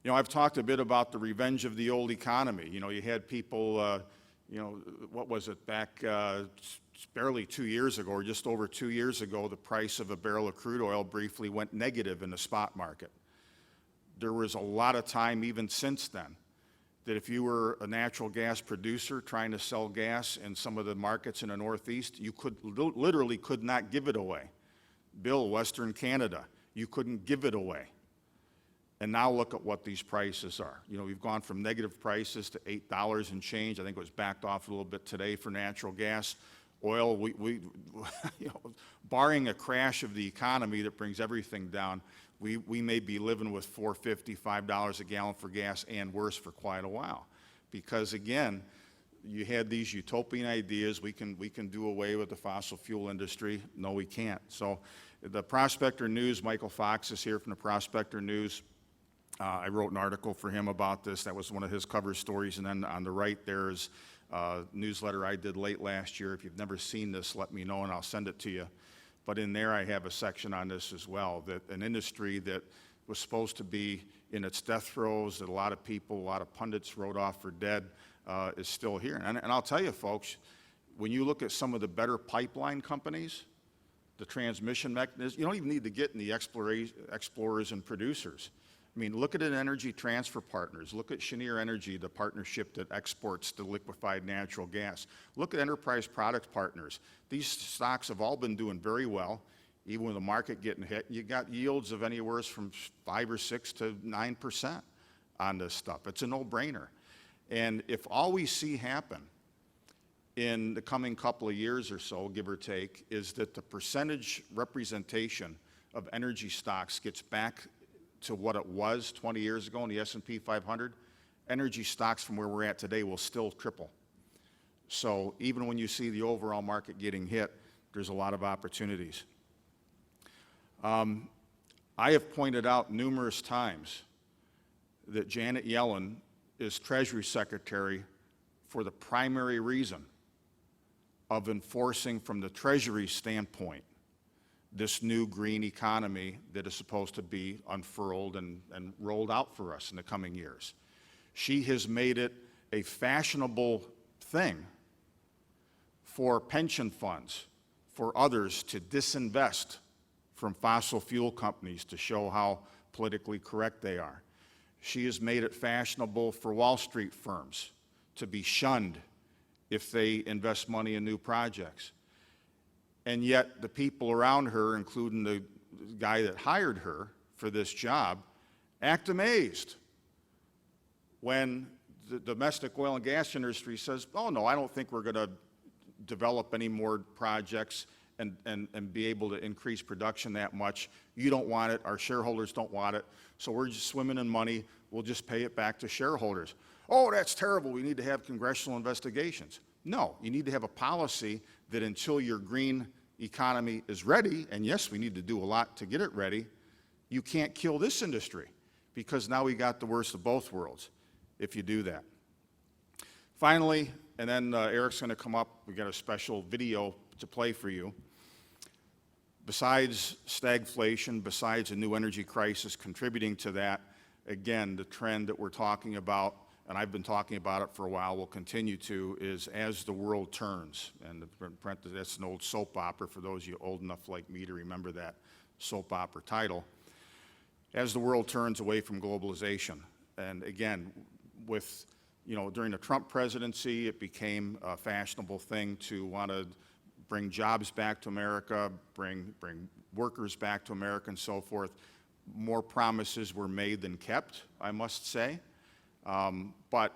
You know, I've talked a bit about the revenge of the old economy. You know, you had people, you know, what was it, back barely 2 years ago, or just over 2 years ago, the price of a barrel of crude oil briefly went negative in the spot market. There was a lot of time even since then that if you were a natural gas producer trying to sell gas in some of the markets in the Northeast, you literally could not give it away. Bill, Western Canada, you couldn't give it away. And now look at what these prices are. You know, we've gone from negative prices to $8 and change. I think it was backed off a little bit today for natural gas. Oil, you know, barring a crash of the economy that brings everything down, we may be living with $4.50, $5 a gallon for gas and worse for quite a while. Because again, you had these utopian ideas, we can do away with the fossil fuel industry. No, we can't. So the Prospector News, Michael Fox is here from the Prospector News. I wrote an article for him about this. That was one of his cover stories. And then on the right, there's a newsletter I did late last year. If you've never seen this, let me know and I'll send it to you. But in there, I have a section on this as well, that an industry that was supposed to be in its death throes, that a lot of people, a lot of pundits wrote off for dead, is still here. And I'll tell you, folks, when you look at some of the better pipeline companies, the transmission mechanisms, you don't even need to get in the explorers and producers. I mean, look at an Energy Transfer Partners. Look at Cheniere Energy, the partnership that exports the liquefied natural gas. Look at Enterprise Products Partners. These stocks have all been doing very well, even with the market getting hit. You got yields of anywhere from 5 or 6 to 9% on this stuff. It's a no-brainer. And if all we see happen in the coming couple of years or so, give or take, is that the percentage representation of energy stocks gets back to what it was 20 years ago in the S&P 500, energy stocks from where we're at today will still triple. So even when you see the overall market getting hit, there's a lot of opportunities. I have pointed out numerous times that Janet Yellen is Treasury Secretary for the primary reason of enforcing from the Treasury standpoint this new green economy that is supposed to be unfurled and rolled out for us in the coming years. She has made it a fashionable thing for pension funds, for others to disinvest from fossil fuel companies to show how politically correct they are. She has made it fashionable for Wall Street firms to be shunned if they invest money in new projects. And yet the people around her, including the guy that hired her for this job, act amazed when the domestic oil and gas industry says, oh no, I don't think we're going to develop any more projects and be able to increase production that much. You don't want it, our shareholders don't want it, so we're just swimming in money, we'll just pay it back to shareholders. Oh, that's terrible, we need to have congressional investigations. No, you need to have a policy that until your green economy is ready, and yes, we need to do a lot to get it ready, you can't kill this industry, because now we got the worst of both worlds if you do that. Finally, and then Eric's going to come up, we got a special video to play for you. Besides stagflation, besides a new energy crisis contributing to that, again, the trend that we're talking about, and I've been talking about it for a while, will continue to, is as the world turns. And that's an old soap opera for those of you old enough like me to remember that soap opera title. As the world turns away from globalization. And again, with, during the Trump presidency, it became a fashionable thing to want to bring jobs back to America, bring workers back to America and so forth. More promises were made than kept, I must say. But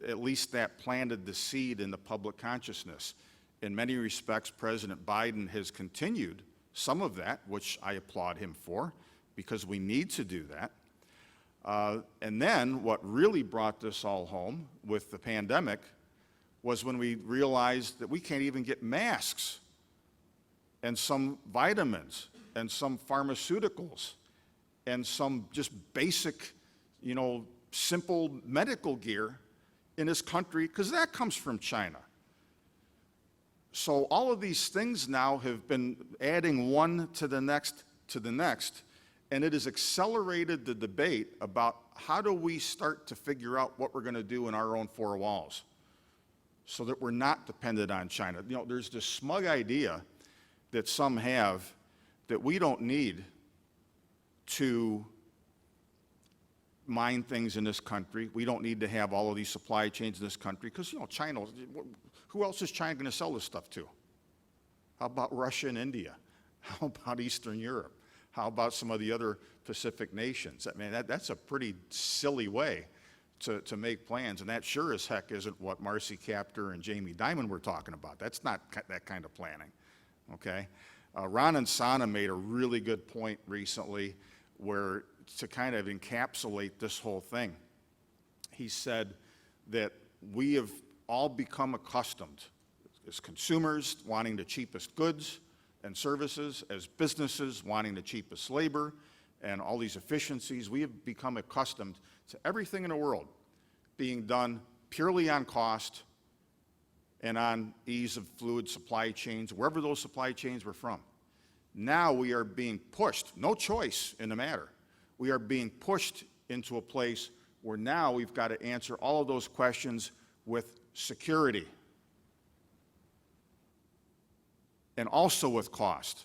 at least that planted the seed in the public consciousness. In many respects, President Biden has continued some of that, which I applaud him for, because we need to do that. And then what really brought this all home with the pandemic was when we realized that we can't even get masks and some vitamins and some pharmaceuticals and some just basic, simple medical gear in this country, because that comes from China. So all of these things now have been adding one to the next, and it has accelerated the debate about how do we start to figure out what we're going to do in our own four walls so that we're not dependent on China. There's this smug idea that some have that we don't need to mine things in this country. We don't need to have all of these supply chains in this country because, China, who else is China going to sell this stuff to? How about Russia and India? How about Eastern Europe? How about some of the other Pacific nations? I mean, that's a pretty silly way to make plans, and that sure as heck isn't what Marcy Kaptur and Jamie Dimon were talking about. That's not that kind of planning, okay? Ron and Sana made a really good point recently where to kind of encapsulate this whole thing. He said that we have all become accustomed as consumers wanting the cheapest goods and services, as businesses wanting the cheapest labor and all these efficiencies. We have become accustomed to everything in the world being done purely on cost and on ease of fluid supply chains, wherever those supply chains were from. Now we are being pushed, no choice in the matter. we are being pushed into a place where now we've got to answer all of those questions with security and also with cost.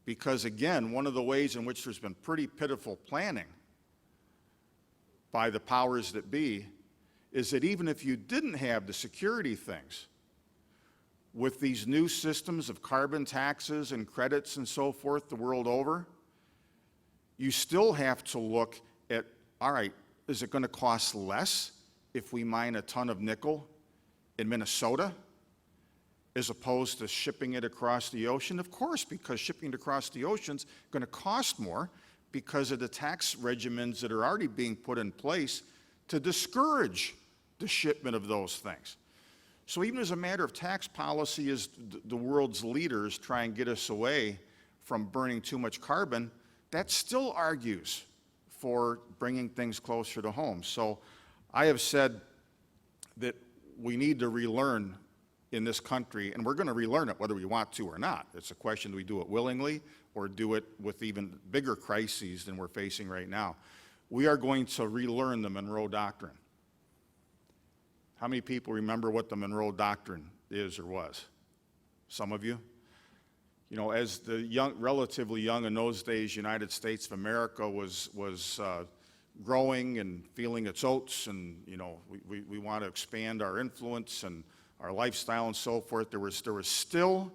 Because again, one of the ways in which there's been pretty pitiful planning by the powers that be is that even if you didn't have the security things, with these new systems of carbon taxes and credits and so forth the world over, you still have to look at, all right, is it going to cost less if we mine a ton of nickel in Minnesota as opposed to shipping it across the ocean? Of course, because shipping it across the ocean is going to cost more because of the tax regimens that are already being put in place to discourage the shipment of those things. So even as a matter of tax policy, as the world's leaders try and get us away from burning too much carbon, that still argues for bringing things closer to home. So I have said that we need to relearn in this country, and we're going to relearn it whether we want to or not. It's a question, do we do it willingly or do it with even bigger crises than we're facing right now? We are going to relearn the Monroe Doctrine. How many people remember what the Monroe Doctrine is or was? Some of you? You know, as the young, relatively young in those days, United States of America was growing and feeling its oats, and you know, we want to expand our influence and our lifestyle and so forth. There was still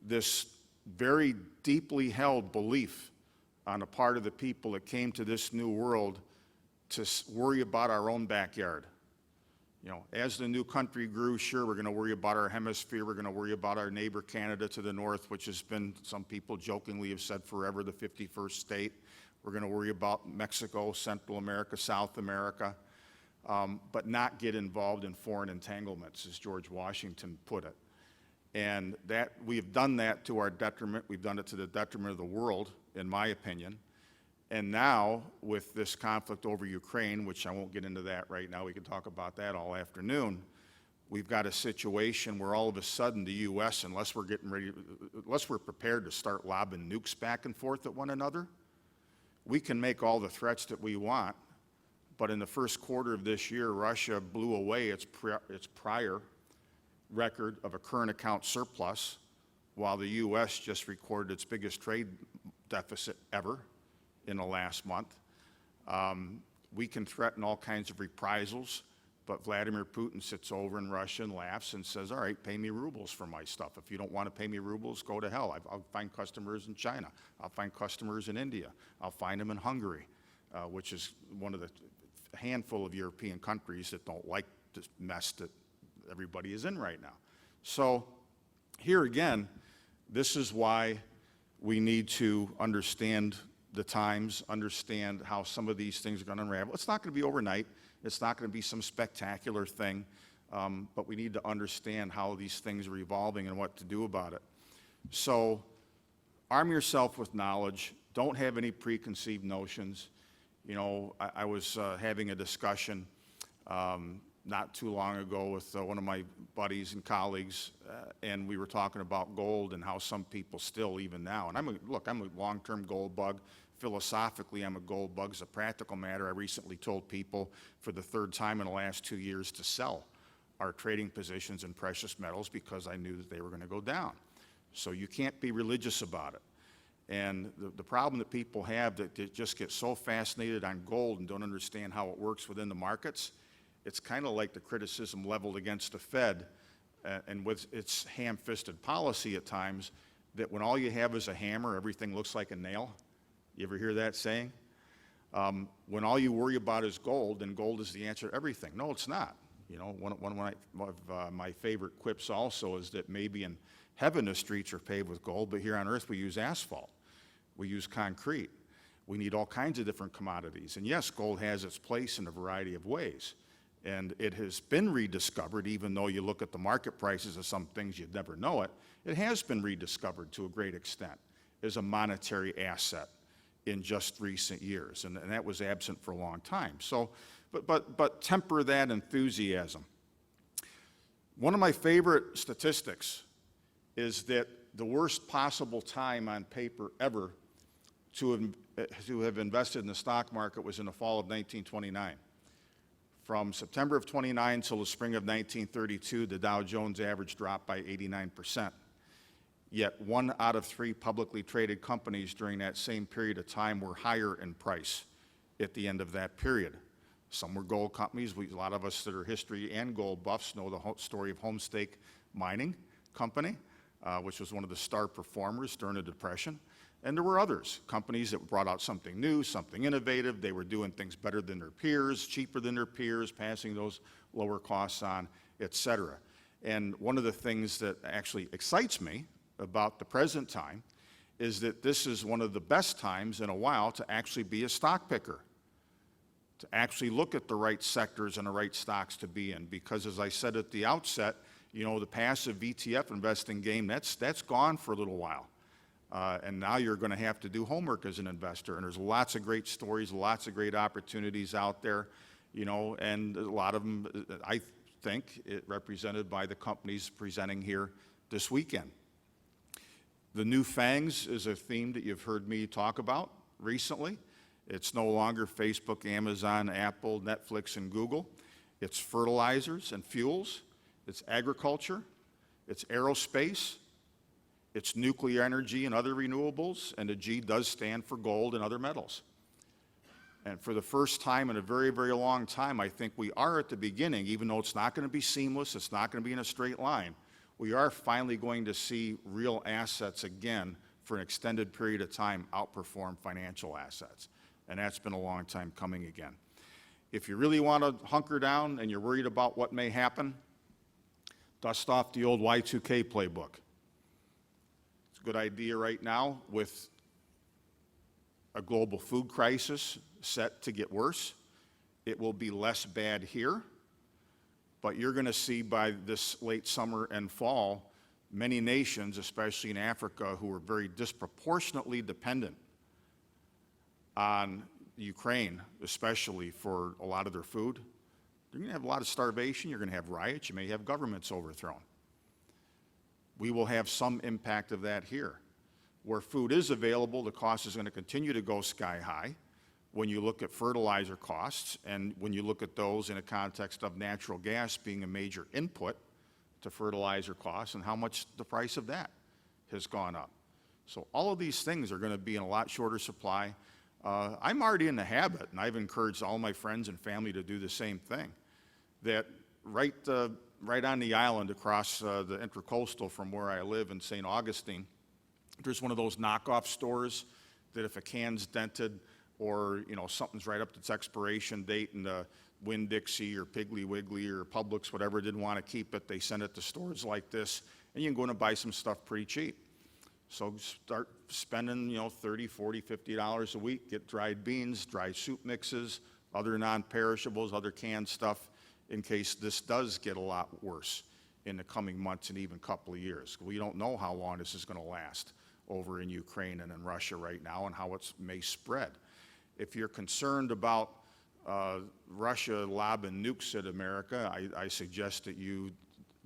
this very deeply held belief on the part of the people that came to this new world to worry about our own backyard. You know, as the new country grew, sure, we're going to worry about our hemisphere. We're going to worry about our neighbor Canada to the north, which has been, some people jokingly have said, forever the 51st state. We're going to worry about Mexico, Central America, South America, but not get involved in foreign entanglements, as George Washington put it. And that we've done that to our detriment. We've done it to the detriment of the world, in my opinion. And now, with this conflict over Ukraine, which I won't get into that right now, we can talk about that all afternoon, we've got a situation where all of a sudden the U.S., unless we're prepared to start lobbing nukes back and forth at one another, we can make all the threats that we want, but in the first quarter of this year, Russia blew away its prior record of a current account surplus, while the U.S. just recorded its biggest trade deficit ever in the last month. We can threaten all kinds of reprisals, but Vladimir Putin sits over in Russia and laughs and says, all right, pay me rubles for my stuff. If you don't want to pay me rubles, go to hell. I'll find customers in China. I'll find customers in India. I'll find them in Hungary, which is one of the handful of European countries that don't like the mess that everybody is in right now. So here again, this is why we need to understand the times, understand how some of these things are going to unravel. It's not going to be overnight. It's not going to be some spectacular thing, but we need to understand how these things are evolving and what to do about it. So arm yourself with knowledge. Don't have any preconceived notions. You know, I was having a discussion not too long ago with one of my buddies and colleagues, and we were talking about gold and how some people still, even now, and I'm a long-term gold bug. Philosophically, I'm a gold bug. As a practical matter, I recently told people for the third time in the last 2 years to sell our trading positions in precious metals because I knew that they were going to go down. So you can't be religious about it. And the problem that people have that they just get so fascinated on gold and don't understand how it works within the markets, it's kind of like the criticism leveled against the Fed and with its ham-fisted policy at times, that when all you have is a hammer, everything looks like a nail. You ever hear that saying? When all you worry about is gold, then gold is the answer to everything. No, it's not. You know, one of my favorite quips also is that maybe in heaven the streets are paved with gold, but here on earth we use asphalt. We use concrete. We need all kinds of different commodities. And yes, gold has its place in a variety of ways. And it has been rediscovered, even though you look at the market prices of some things, you'd never know it. It has been rediscovered to a great extent as a monetary asset in just recent years, and that was absent for a long time. So, but temper that enthusiasm. One of my favorite statistics is that the worst possible time on paper ever to have invested in the stock market was in the fall of 1929. From September of 29 till the spring of 1932, the Dow Jones average dropped by 89%. Yet 1 out of 3 publicly traded companies during that same period of time were higher in price at the end of that period. Some were gold companies. A lot of us that are history and gold buffs know the story of Homestake Mining Company, which was one of the star performers during the Depression. And there were others, companies that brought out something new, something innovative. They were doing things better than their peers, cheaper than their peers, passing those lower costs on, et cetera. And one of the things that actually excites me about the present time is that this is one of the best times in a while to actually be a stock picker, to actually look at the right sectors and the right stocks to be in. Because as I said at the outset, you know, the passive ETF investing game, that's gone for a little while. And now you're going to have to do homework as an investor. And there's lots of great stories, lots of great opportunities out there, you know, and a lot of them, I think, represented by the companies presenting here this weekend. The new Fangs is a theme that you've heard me talk about recently. It's no longer Facebook, Amazon, Apple, Netflix, and Google. It's fertilizers and fuels. It's agriculture. It's aerospace. It's nuclear energy and other renewables. And the G does stand for gold and other metals. And for the first time in a very, very long time, I think we are at the beginning, even though it's not going to be seamless, it's not going to be in a straight line, we are finally going to see real assets again for an extended period of time outperform financial assets. And that's been a long time coming again. If you really want to hunker down and you're worried about what may happen, dust off the old Y2K playbook. It's a good idea right now with a global food crisis set to get worse. It will be less bad here, but you're going to see by this late summer and fall, many nations, especially in Africa, who are very disproportionately dependent on Ukraine, especially for a lot of their food. You're going to have a lot of starvation. You're going to have riots. You may have governments overthrown. We will have some impact of that here. Where food is available, the cost is going to continue to go sky high when you look at fertilizer costs and when you look at those in a context of natural gas being a major input to fertilizer costs and how much the price of that has gone up. So all of these things are going to be in a lot shorter supply. I'm already in the habit, and I've encouraged all my friends and family to do the same thing, that right on the island across the Intracoastal from where I live in St. Augustine, there's one of those knockoff stores that if a can's dented or, you know, something's right up to its expiration date and the Winn-Dixie or Piggly Wiggly or Publix, whatever, didn't want to keep it, they send it to stores like this, and you can go in and buy some stuff pretty cheap. So start spending, you know, $30, $40, $50 a week, get dried beans, dry soup mixes, other non-perishables, other canned stuff, in case this does get a lot worse in the coming months and even couple of years. We don't know how long this is going to last over in Ukraine and in Russia right now and how it may spread. If you're concerned about Russia lobbing nukes at America, I suggest that you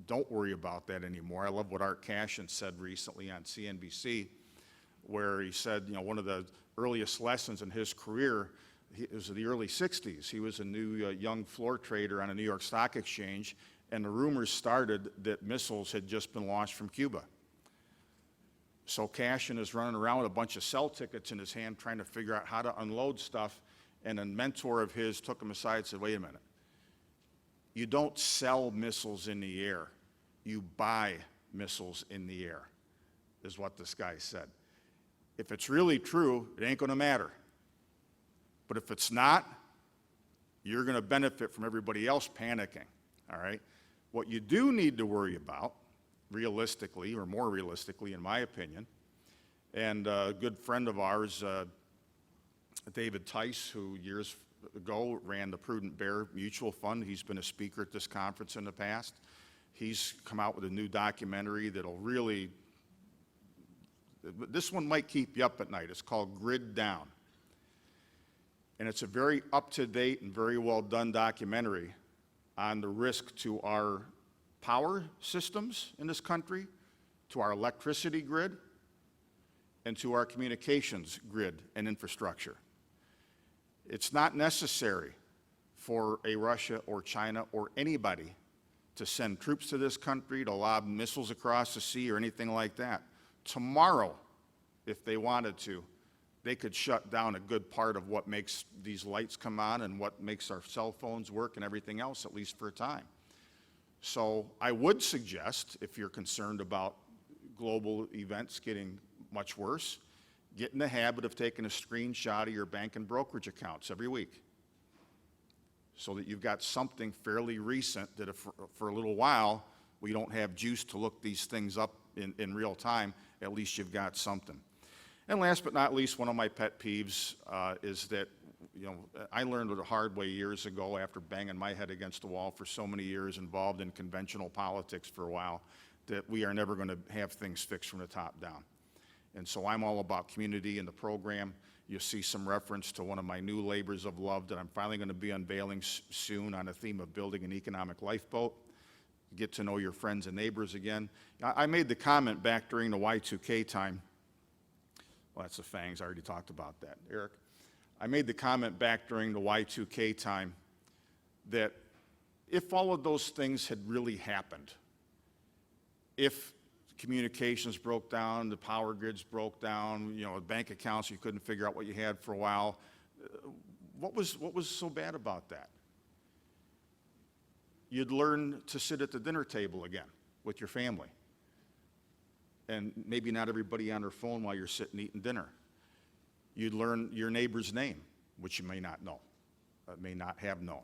don't worry about that anymore. I love what Art Cashin said recently on CNBC, where he said, you know, one of the earliest lessons in his career, it was in the early 60s. He was a new young floor trader on a New York Stock Exchange, and the rumors started that missiles had just been launched from Cuba. So Cashin is running around with a bunch of sell tickets in his hand trying to figure out how to unload stuff, and a mentor of his took him aside and said, wait a minute. You don't sell missiles in the air. You buy missiles in the air, is what this guy said. If it's really true, it ain't going to matter. But if it's not, you're going to benefit from everybody else panicking, all right? What you do need to worry about, realistically, or more realistically, in my opinion, and a good friend of ours, David Tice, who years ago ran the Prudent Bear Mutual Fund. He's been a speaker at this conference in the past. He's come out with a new documentary that'll really, this one might keep you up at night. It's called Grid Down. And it's a very up-to-date and very well-done documentary on the risk to our power systems in this country, to our electricity grid, and to our communications grid and infrastructure. It's not necessary for a Russia or China or anybody to send troops to this country, to lob missiles across the sea or anything like that. Tomorrow, if they wanted to, they could shut down a good part of what makes these lights come on and what makes our cell phones work and everything else, at least for a time. So I would suggest, if you're concerned about global events getting much worse, get in the habit of taking a screenshot of your bank and brokerage accounts every week, so that you've got something fairly recent that if for a little while we don't have juice to look these things up in real time, at least you've got something. And last but not least, one of my pet peeves is that, you know, I learned it the hard way years ago after banging my head against the wall for so many years, involved in conventional politics for a while, that we are never going to have things fixed from the top down. And so I'm all about community in the program. You'll see some reference to one of my new labors of love that I'm finally going to be unveiling soon on the theme of building an economic lifeboat. Get to know your friends and neighbors again. I made the comment back during the Y2K time. Well, that's the Fangs. I already talked about that, Eric. I made the comment back during the Y2K time that if all of those things had really happened, if communications broke down, the power grids broke down, you know, bank accounts, you couldn't figure out what you had for a while, what was so bad about that? You'd learn to sit at the dinner table again with your family. And maybe not everybody on their phone while you're sitting eating dinner. You'd learn your neighbor's name, which you may not know, may not have known.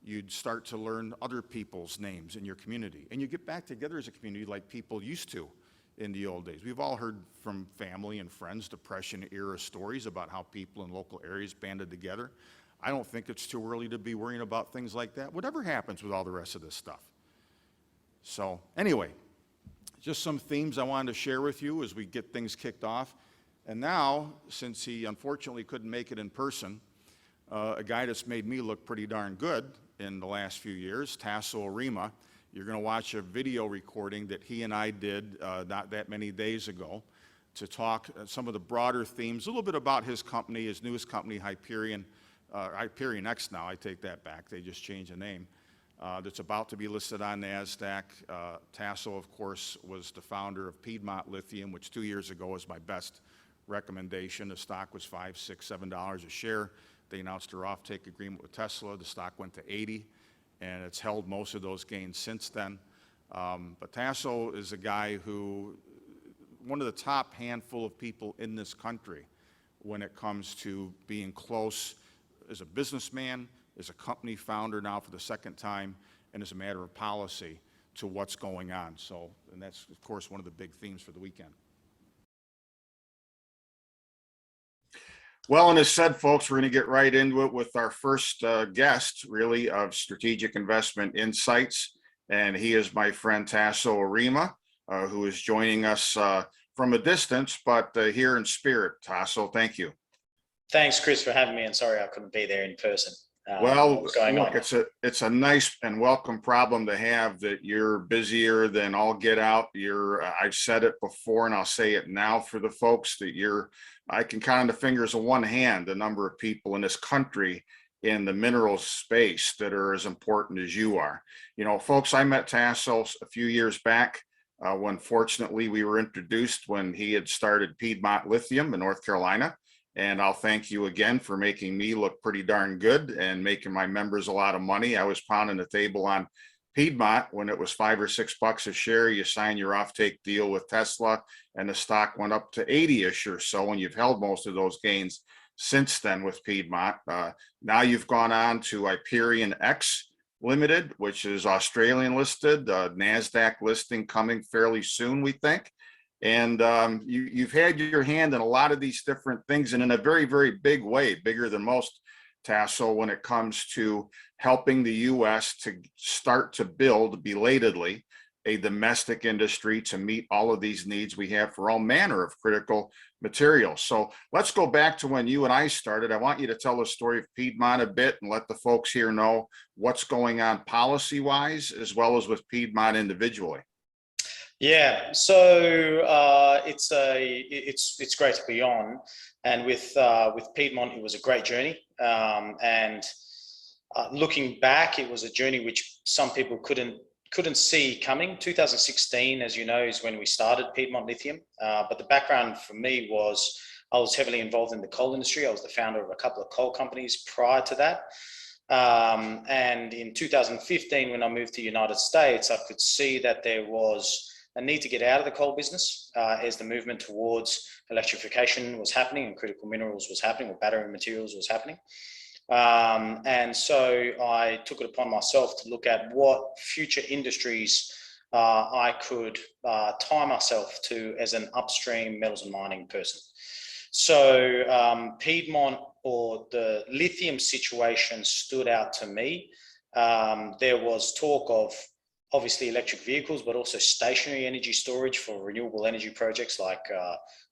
You'd start to learn other people's names in your community. And you get back together as a community like people used to in the old days. We've all heard from family and friends Depression-era stories about how people in local areas banded together. I don't think it's too early to be worrying about things like that, whatever happens with all the rest of this stuff. So anyway, just some themes I wanted to share with you as we get things kicked off. And now, since he unfortunately couldn't make it in person, a guy that's made me look pretty darn good in the last few years, Taso Arima, you're going to watch a video recording that he and I did not that many days ago to talk some of the broader themes, a little bit about his company, his newest company, IperionX now, I take that back, they just changed the name, that's about to be listed on NASDAQ. Taso, of course, was the founder of Piedmont Lithium, which 2 years ago was my best recommendation. The stock was $5, $6, $7 a share. They announced their offtake agreement with Tesla. The stock went to 80, and it's held most of those gains since then. But Taso is a guy who, one of the top handful of people in this country when it comes to being close as a businessman, as a company founder now for the second time, and as a matter of policy to what's going on. So, and that's, of course, one of the big themes for the weekend. Well, and as said, folks, we're going to get right into it with our first guest, really, of Strategic Investment Insights. And he is my friend Taso Arima, who is joining us from a distance, but here in spirit. Taso, thank you. Thanks, Chris, for having me. And sorry I couldn't be there in person. Well, look, it's a nice and welcome problem to have that you're busier than all get out. I've said it before and I'll say it now for the folks that I can count on the fingers of one hand the number of people in this country in the minerals space that are as important as you are. You know, folks, I met Taso a few years back when fortunately we were introduced when he had started Piedmont Lithium in North Carolina. And I'll thank you again for making me look pretty darn good and making my members a lot of money. I was pounding the table on Piedmont when it was $5 or $6 a share. You sign your offtake deal with Tesla and the stock went up to 80-ish or so, and you've held most of those gains since then with Piedmont. Now you've gone on to IperionX Limited, which is Australian listed, NASDAQ listing coming fairly soon, we think. And you've had your hand in a lot of these different things, and in a very, very big way, bigger than most, Taso, when it comes to helping the U.S. to start to build, belatedly, a domestic industry to meet all of these needs we have for all manner of critical materials. So let's go back to when you and I started. I want you to tell the story of Piedmont a bit and let the folks here know what's going on policy-wise, as well as with Piedmont individually. Yeah, so it's great to be on, and with Piedmont, it was a great journey. And looking back, it was a journey which some people couldn't see coming. 2016, as you know, is when we started Piedmont Lithium. But the background for me was I was heavily involved in the coal industry. I was the founder of a couple of coal companies prior to that. And in 2015, when I moved to the United States, I could see that there was a need to get out of the coal business as the movement towards electrification was happening and critical minerals was happening, or battery materials was happening. And so I took it upon myself to look at what future industries I could tie myself to as an upstream metals and mining person. So Piedmont, or the lithium situation, stood out to me. There was talk of obviously electric vehicles, but also stationary energy storage for renewable energy projects like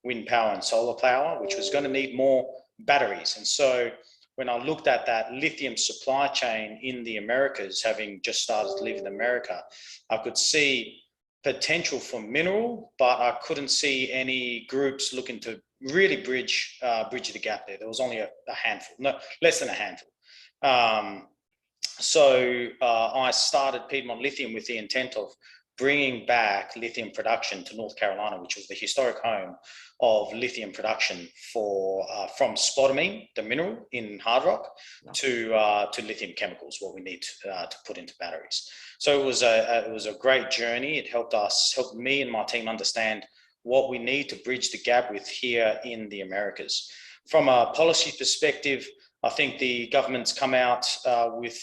wind power and solar power, which was going to need more batteries. And so when I looked at that lithium supply chain in the Americas, having just started to live in America, I could see potential for mineral, but I couldn't see any groups looking to really bridge the gap there. There was only a handful, no, less than a handful. So I started Piedmont Lithium with the intent of bringing back lithium production to North Carolina, which was the historic home of lithium production from spodumene, the mineral in hard rock, to lithium chemicals, what we need to put into batteries. So it was a great journey. It helped me and my team understand what we need to bridge the gap with here in the Americas. From a policy perspective, I think the government's come out with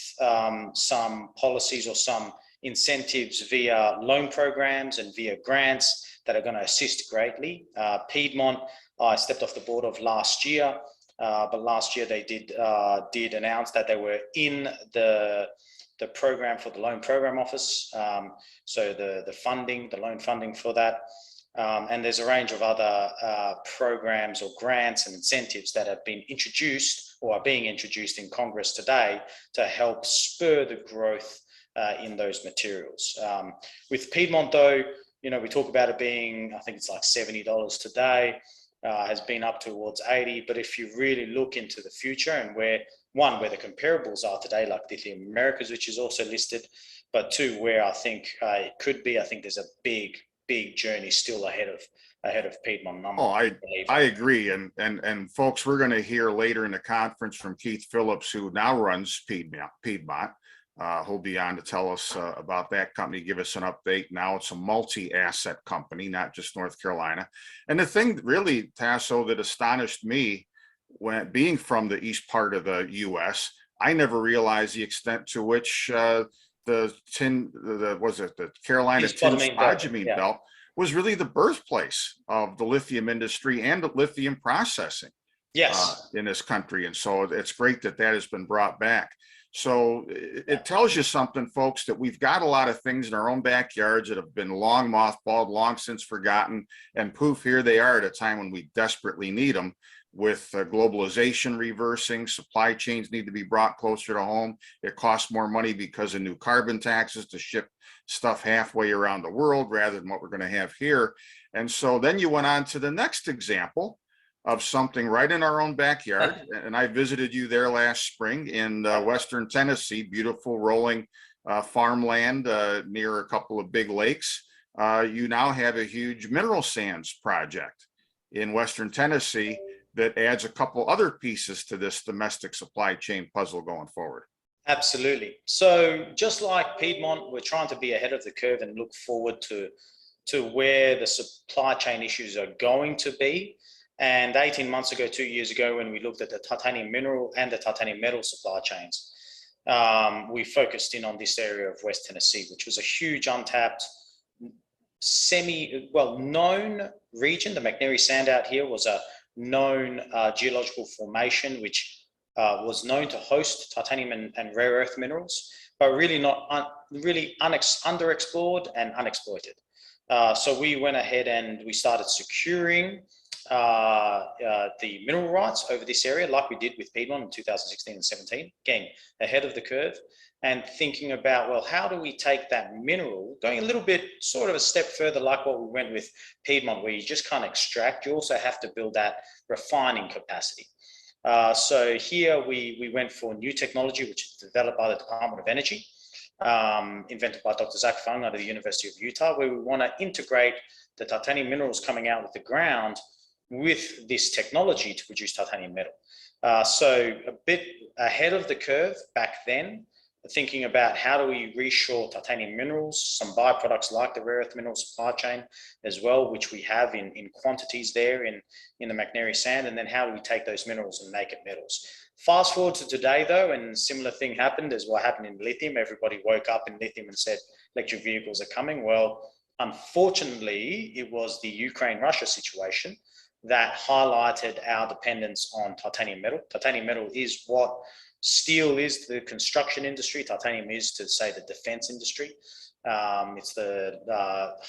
some policies or some incentives via loan programs and via grants that are going to assist greatly. Piedmont, I stepped off the board of last year, but last year they did announce that they were in the program for the loan program office. So the loan funding for that. And there's a range of other programs or grants and incentives that have been introduced or are being introduced in Congress today to help spur the growth in those materials. With Piedmont though, you know, we talk about it being, I think it's like $70 today, has been up towards 80. But if you really look into the future and where the comparables are today, like Lithium Americas, which is also listed, but two, where I think it could be, I think there's a big journey still ahead of Piedmont. I agree. And folks, we're going to hear later in the conference from Keith Phillips, who now runs Piedmont. He'll be on to tell us about that company, give us an update. Now it's a multi-asset company, not just North Carolina. And the thing really, Taso, that astonished me, when being from the east part of the U.S., I never realized the extent to which the Carolina tin spodumene belt was really the birthplace of the lithium industry and the lithium processing in this country. And so it's great that that has been brought back. So it tells you something, folks, that we've got a lot of things in our own backyards that have been long mothballed, long since forgotten, and poof, here they are at a time when we desperately need them. With globalization reversing, supply chains need to be brought closer to home. It costs more money because of new carbon taxes to ship stuff halfway around the world rather than what we're going to have here. And so then you went on to the next example of something right in our own backyard. And I visited you there last spring in Western Tennessee, beautiful rolling farmland near a couple of big lakes. You now have a huge mineral sands project in Western Tennessee that adds a couple other pieces to this domestic supply chain puzzle going forward. Absolutely. So just like Piedmont, we're trying to be ahead of the curve and look forward to where the supply chain issues are going to be. And 18 months ago, 2 years ago, when we looked at the titanium mineral and the titanium metal supply chains, we focused in on this area of West Tennessee, which was a huge untapped, known region. The McNary Sand out here was a known geological formation which was known to host titanium and rare earth minerals, but really underexplored and unexploited. So we went ahead and we started securing the mineral rights over this area, like we did with Piedmont in 2016 and 17, again, ahead of the curve, and thinking about, well, how do we take that mineral, going a little bit, sort of a step further, like what we went with Piedmont, where you just can't extract, you also have to build that refining capacity. So here we went for new technology, which is developed by the Department of Energy, invented by Dr. Zach Fung out of the University of Utah, where we want to integrate the titanium minerals coming out of the ground with this technology to produce titanium metal. So a bit ahead of the curve back then, thinking about how do we reshore titanium minerals, some byproducts like the rare earth mineral supply chain as well, which we have in quantities there in the McNary sand, and then how do we take those minerals and make it metals. Fast forward to today though, and similar thing happened as what happened in lithium. Everybody woke up in lithium and said electric vehicles are coming. Well, unfortunately, it was the Ukraine-Russia situation that highlighted our dependence on titanium metal. Titanium metal is what steel is to the construction industry. Titanium is to, say, the defense industry. It's the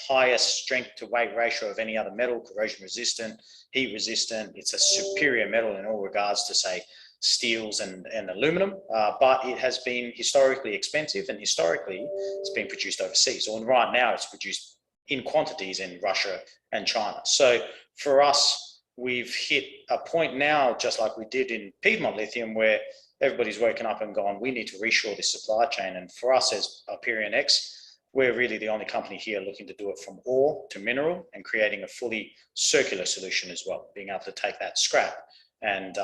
highest strength to weight ratio of any other metal, corrosion resistant, heat resistant. It's a superior metal in all regards to, say, steels and aluminum, but it has been historically expensive, and historically it's been produced overseas. So right now it's produced in quantities in Russia and China. So for us, we've hit a point now, just like we did in Piedmont Lithium, where everybody's woken up and gone, we need to reshore this supply chain. And for us as IperionX, we're really the only company here looking to do it from ore to mineral and creating a fully circular solution as well, being able to take that scrap and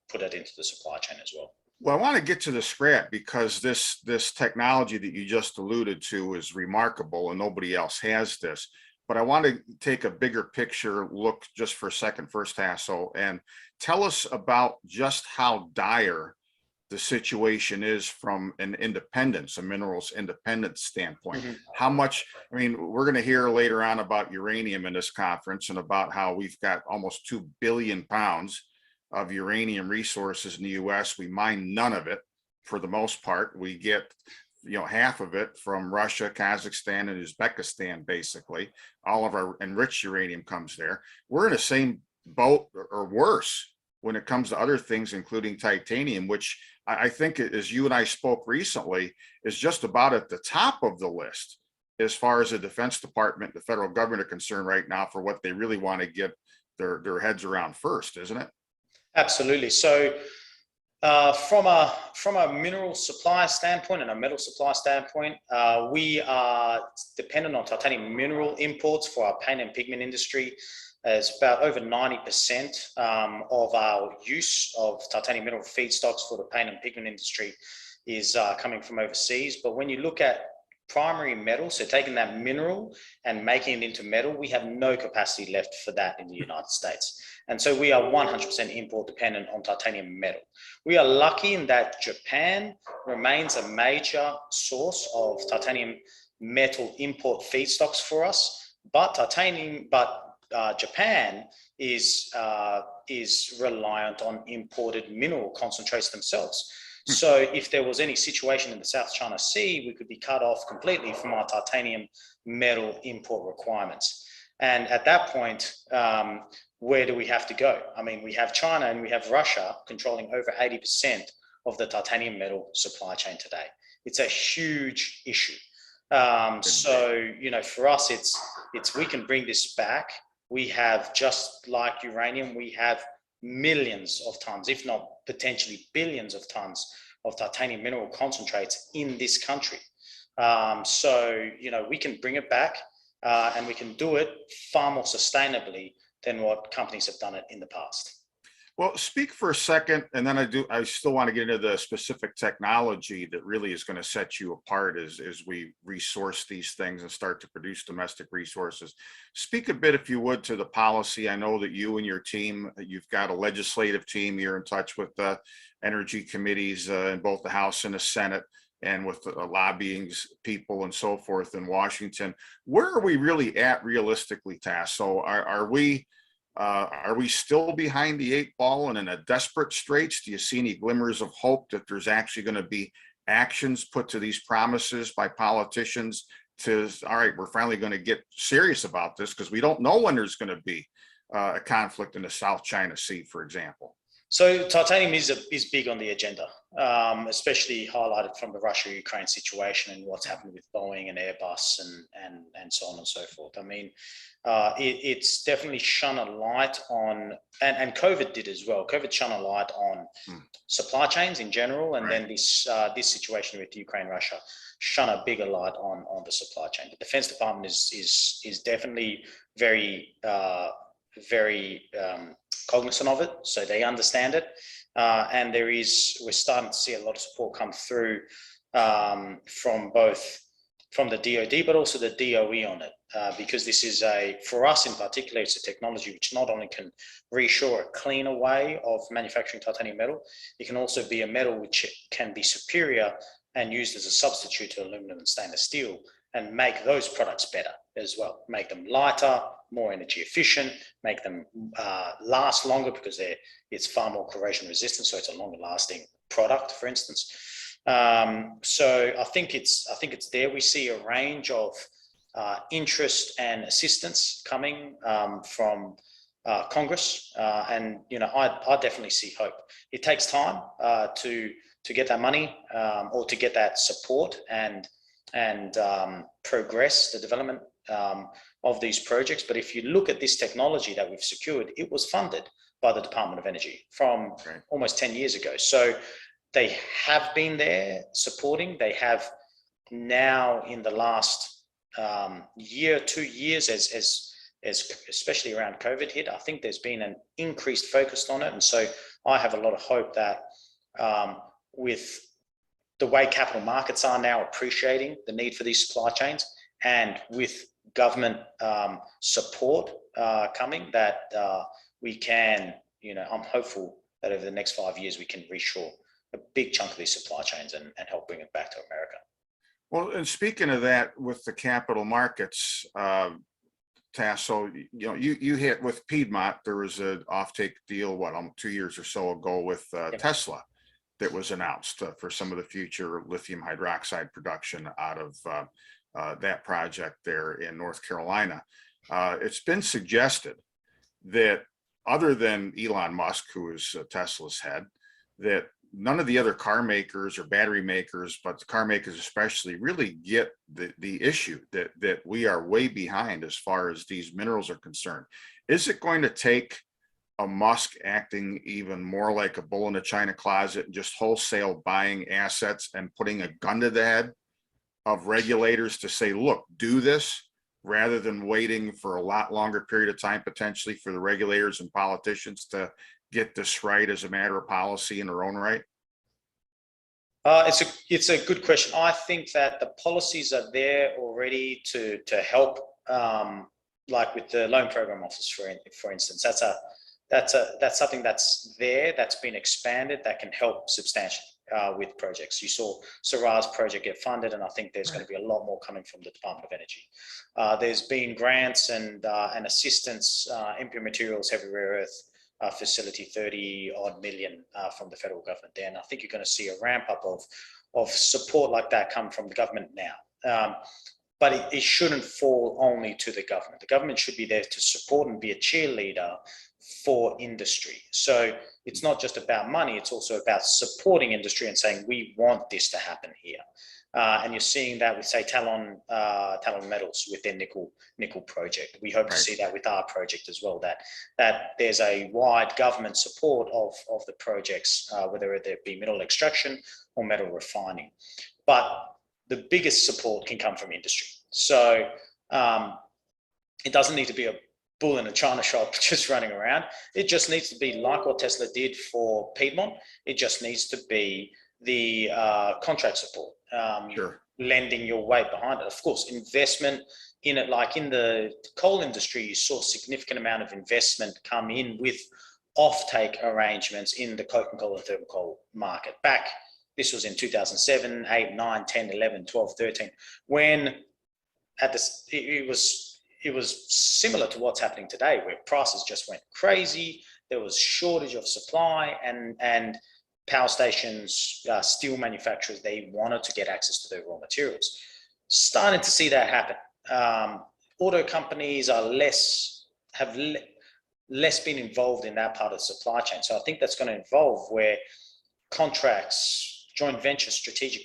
put it into the supply chain as well. Well, I want to get to the scrap because this technology that you just alluded to is remarkable and nobody else has this. But I want to take a bigger picture look just for a second first, Taso, and tell us about just how dire the situation is from an independence, a minerals independence standpoint. Mm-hmm. How much, I mean, we're going to hear later on about uranium in this conference and about how we've got almost 2 billion pounds of uranium resources in the US. We mine none of it for the most part. We get half of it from Russia, Kazakhstan, and Uzbekistan, basically. All of our enriched uranium comes there. We're in the same boat or worse when it comes to other things, including titanium, which I think, as you and I spoke recently, is just about at the top of the list as far as the Defense Department, the federal government are concerned right now for what they really want to get their heads around first, isn't it? Absolutely. So from a mineral supply standpoint and a metal supply standpoint, we are dependent on titanium mineral imports for our paint and pigment industry. It's about over 90% of our use of titanium mineral feedstocks for the paint and pigment industry is coming from overseas. But when you look at primary metal, so taking that mineral and making it into metal, we have no capacity left for that in the United States. And so we are 100% import dependent on titanium metal. We are lucky in that Japan remains a major source of titanium metal import feedstocks for us, but Japan is reliant on imported mineral concentrates themselves. So if there was any situation in the South China Sea, we could be cut off completely from our titanium metal import requirements. And at that point, where do we have to go? I mean, we have China and we have Russia controlling over 80% of the titanium metal supply chain today. It's a huge issue. So, for us, it's we can bring this back. We have, just like uranium, we have millions of tons, if not potentially billions of tons of titanium mineral concentrates in this country. So, we can bring it back and we can do it far more sustainably than what companies have done it in the past. Well, speak for a second, and then I still want to get into the specific technology that really is going to set you apart as we resource these things and start to produce domestic resources. Speak a bit, if you would, to the policy. I know that you and your team, you've got a legislative team, you're in touch with the energy committees in both the House and the Senate, and with the lobbying people and so forth in Washington. Where are we really at realistically, Taso? Are we still behind the 8 ball and in a desperate straits? Do you see any glimmers of hope that there's actually going to be actions put to these promises by politicians to, all right, we're finally going to get serious about this, because we don't know when there's going to be a conflict in the South China Sea, for example? So titanium is big on the agenda, especially highlighted from the Russia-Ukraine situation and what's happened with Boeing and Airbus and so on and so forth. I mean, it's definitely shone a light on, and COVID did as well. COVID shone a light on supply chains in general, and then this situation with Ukraine, Russia shone a bigger light on the supply chain. The Defense Department is definitely very cognizant of it, so they understand it, and we're starting to see a lot of support come through from the DoD, but also the DOE on it, because this is for us in particular, it's a technology which not only can reshore a cleaner way of manufacturing titanium metal, it can also be a metal which can be superior and used as a substitute to aluminum and stainless steel, and make those products better as well, make them lighter, more energy efficient, make them last longer because it's far more corrosion resistant, so it's a longer lasting product, for instance. So I think it's there. We see a range of interest and assistance coming from Congress, and I definitely see hope. It takes time to get that money or to get that support and progress the development of these projects. But if you look at this technology that we've secured, it was funded by the Department of Energy from almost 10 years ago. So they have been there supporting. They have now in the last year, 2 years, as especially around COVID hit, I think there's been an increased focus on it. And so I have a lot of hope that with the way capital markets are now appreciating the need for these supply chains, and with government support coming, that we can, I'm hopeful that over the next 5 years, we can reshore a big chunk of these supply chains and help bring it back to America. Well, and speaking of that, with the capital markets, Taso, you hit with Piedmont. There was an offtake deal, 2 years or so ago with Tesla that was announced for some of the future lithium hydroxide production out of that project there in North Carolina. It's been suggested that other than Elon Musk, who is Tesla's head, that none of the other car makers or battery makers, but the car makers especially, really get the issue that we are way behind as far as these minerals are concerned. Is it going to take a Musk acting even more like a bull in a china closet and just wholesale buying assets and putting a gun to the head of regulators to say, look, do this, rather than waiting for a lot longer period of time potentially for the regulators and politicians to get this right as a matter of policy in their own right? It's a good question. I think that the policies are there already to help, like with the loan program office, for instance. That's something that's there, that's been expanded, that can help substantially with projects. You saw Syrah's project get funded, and I think there's going to be a lot more coming from the Department of Energy. There's been grants and assistance, MP Materials, Heavy Rare Earth facility, 30 odd million from the federal government there. And I think you're going to see a ramp up of support like that come from the government now. But it shouldn't fall only to the government. The government should be there to support and be a cheerleader for industry. So it's not just about money, it's also about supporting industry and saying, we want this to happen here. And you're seeing that with, say, Talon Metals with their nickel project. We hope to see that with our project as well, that there's a wide government support of the projects, whether it be mineral extraction or metal refining. But the biggest support can come from industry. So it doesn't need to be a bull in a china shop just running around. It just needs to be like what Tesla did for Piedmont. It just needs to be the contract support, lending your weight behind it. Of course, investment in it, like in the coal industry, you saw a significant amount of investment come in with offtake arrangements in the coking coal and thermal coal market. This was in 2007, 8, 9, 10, 11, 12, 13, when it was similar to what's happening today, where prices just went crazy. There was shortage of supply, and power stations, steel manufacturers, they wanted to get access to their raw materials. Starting to see that happen. Auto companies are less been involved in that part of the supply chain. So I think that's going to involve where contracts, joint ventures, strategic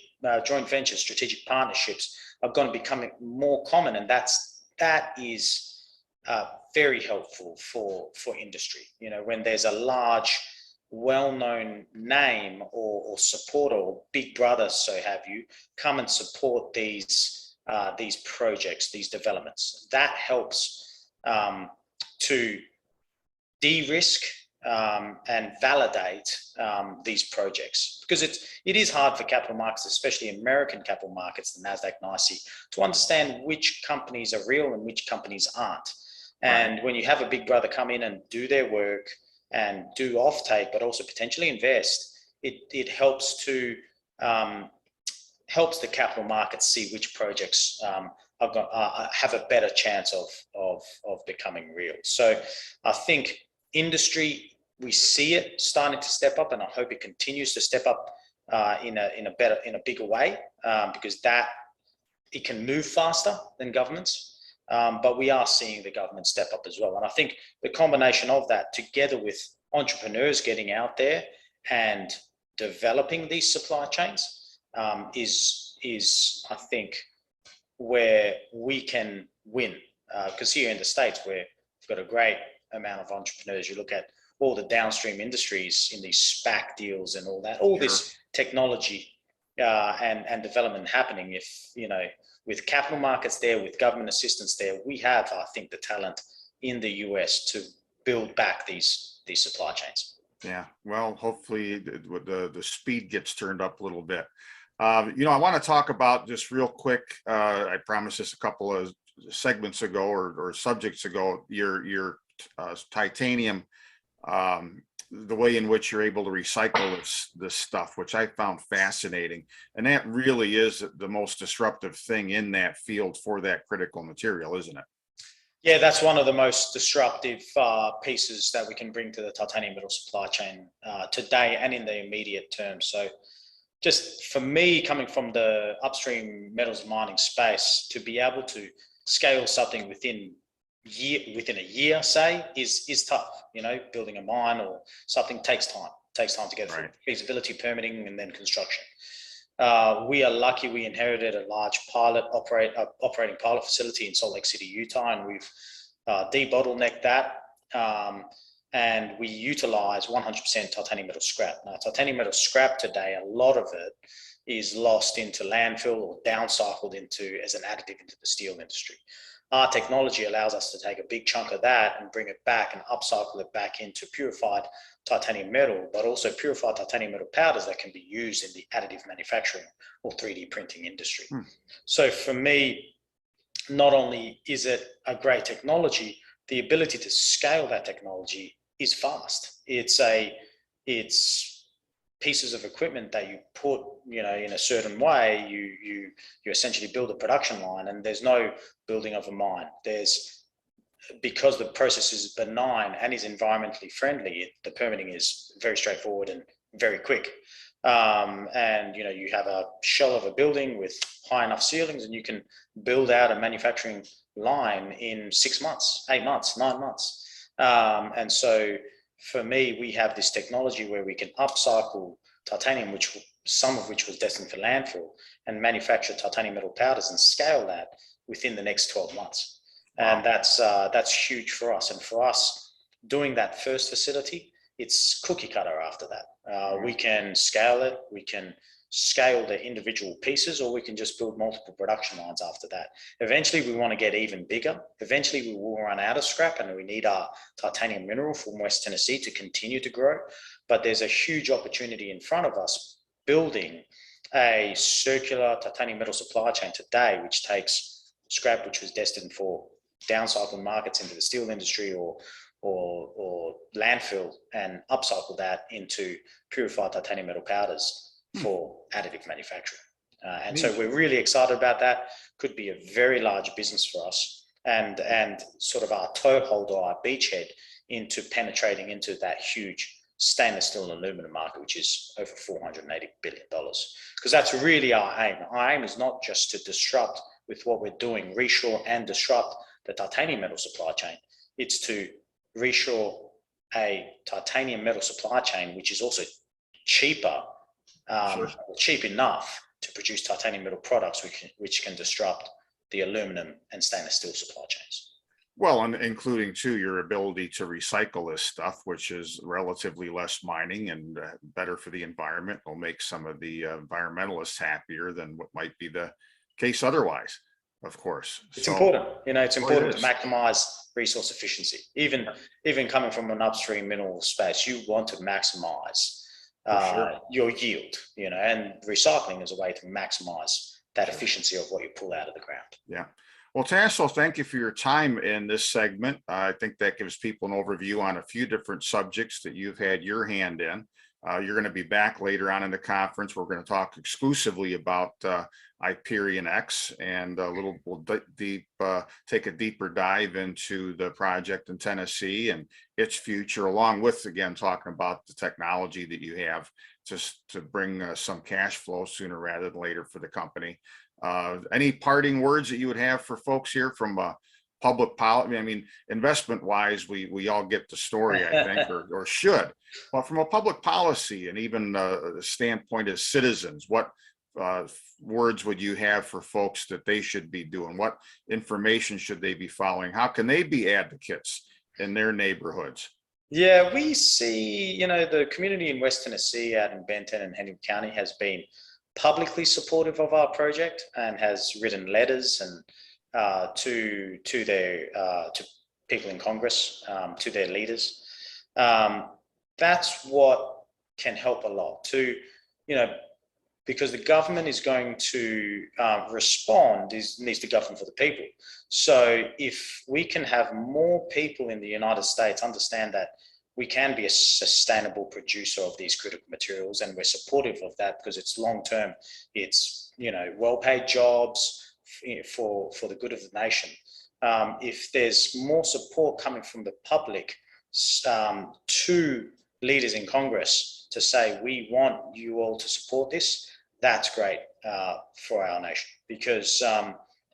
partnerships are going to become more common, and that is very helpful for industry. When there's a large, well-known name or supporter or big brother, so have you, come and support these projects, these developments. That helps to de-risk and validate these projects, because it is hard for capital markets, especially American capital markets, the NASDAQ, NYSE, to understand which companies are real and which companies aren't. And when you have a big brother come in and do their work and do offtake, but also potentially invest, it helps to helps the capital markets see which projects have a better chance of becoming real. So I think industry, we see it starting to step up, and I hope it continues to step up in a bigger way, because it can move faster than governments. But we are seeing the government step up as well. And I think the combination of that, together with entrepreneurs getting out there and developing these supply chains, is I think where we can win. Because here in the States, we've got a great amount of entrepreneurs. You look at all the downstream industries in these SPAC deals and all that, all this technology and development happening. If, with capital markets there, with government assistance there, we have, I think, the talent in the US to build back these supply chains. Yeah, well, hopefully the speed gets turned up a little bit. I want to talk about, just real quick, I promised this a couple of segments ago or subjects ago, your titanium, the way in which you're able to recycle this stuff, which I found fascinating. And that really is the most disruptive thing in that field for that critical material, isn't it? Yeah, that's one of the most disruptive pieces that we can bring to the titanium metal supply chain today and in the immediate term. So just for me, coming from the upstream metals mining space, to be able to scale something within a year, say, is tough. Building a mine or something takes time to get through feasibility, permitting, and then construction. We are lucky we inherited a large operating pilot facility in Salt Lake City, Utah, and we've debottlenecked that, and we utilize 100% titanium metal scrap. Now, titanium metal scrap today, a lot of it is lost into landfill or downcycled as an additive into the steel industry. Our technology allows us to take a big chunk of that and bring it back and upcycle it back into purified titanium metal, but also purified titanium metal powders that can be used in the additive manufacturing or 3D printing industry. So for me, not only is it a great technology, the ability to scale that technology is fast. It's pieces of equipment that you put, in a certain way. You essentially build a production line, and there's no building of a mine. Because the process is benign and is environmentally friendly, the permitting is very straightforward and very quick. And you have a shell of a building with high enough ceilings, and you can build out a manufacturing line in 6 months, 8 months, 9 months. And so for me, we have this technology where we can upcycle titanium, some of which was destined for landfill, and manufacture titanium metal powders and scale that within the next 12 months. And that's huge for us. And for us, doing that first facility, it's cookie cutter after that. We can scale it, we can scale the individual pieces, or we can just build multiple production lines after that. Eventually, we want to get even bigger. Eventually, we will run out of scrap, and we need our titanium mineral from West Tennessee to continue to grow. But there's a huge opportunity in front of us building a circular titanium metal supply chain today, which takes scrap, which was destined for downcycling markets into the steel industry or landfill, and upcycle that into purified titanium metal powders for additive manufacturing. And so we're really excited about that. Could be a very large business for us, and sort of our toehold or our beachhead into penetrating into that huge stainless steel and aluminum market, which is over $480 billion. Because that's really our aim. Our aim is not just to disrupt with what we're doing, reshore and disrupt the titanium metal supply chain. It's to reshore a titanium metal supply chain, which is also cheaper, cheap enough to produce titanium metal products, which can disrupt the aluminum and stainless steel supply chains. Well, and including too your ability to recycle this stuff, which is relatively less mining and better for the environment, will make some of the environmentalists happier than what might be the case otherwise, of course. It's important, it's important to is. maximize resource efficiency. Even coming from an upstream mineral space, you want to maximize your yield, and recycling is a way to maximize that efficiency of what you pull out of the ground. Yeah. Well, Taso, thank you for your time in this segment. I think that gives people an overview on a few different subjects that you've had your hand in. You're going to be back later on in the conference. We're going to talk exclusively about IperionX, and we'll take a deeper dive into the project in Tennessee and its future, along with, again, talking about the technology that you have just to bring some cash flow sooner rather than later for the company. Any parting words that you would have for folks here from public policy? I mean, investment wise, we all get the story, I think, or should. But from a public policy and even the standpoint as citizens, what words would you have for folks that they should be doing? What information should they be following? How can they be advocates in their neighborhoods? Yeah, we see, the community in West Tennessee out in Benton and Henry County has been publicly supportive of our project and has written letters and to people in Congress, to their leaders. That's what can help a lot because the government is going to respond, needs to govern for the people. So if we can have more people in the United States understand that we can be a sustainable producer of these critical materials, and we're supportive of that because it's long-term, it's, well-paid jobs for the good of the nation. If there's more support coming from the public to leaders in Congress to say, we want you all to support this, that's great for our nation, because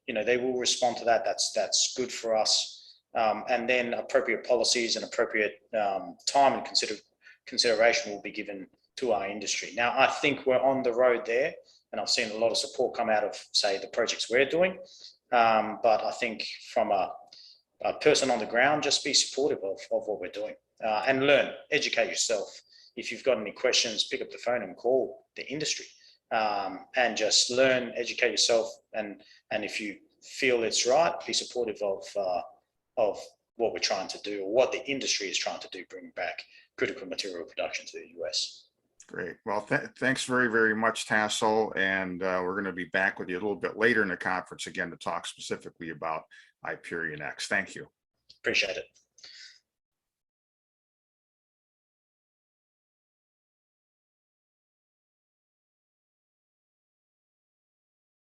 they will respond to that. That's good for us. And then appropriate policies and appropriate time and consideration will be given to our industry. Now, I think we're on the road there, and I've seen a lot of support come out of, say, the projects we're doing. But I think from a person on the ground, just be supportive of what we're doing and learn, educate yourself. If you've got any questions, pick up the phone and call the industry and just learn, educate yourself. And if you feel it's right, be supportive of what we're trying to do, or what the industry is trying to do, bring back critical material production to the US. Great. Well, thanks very, very much, Taso. And we're going to be back with you a little bit later in the conference again to talk specifically about IperionX. Thank you. Appreciate it.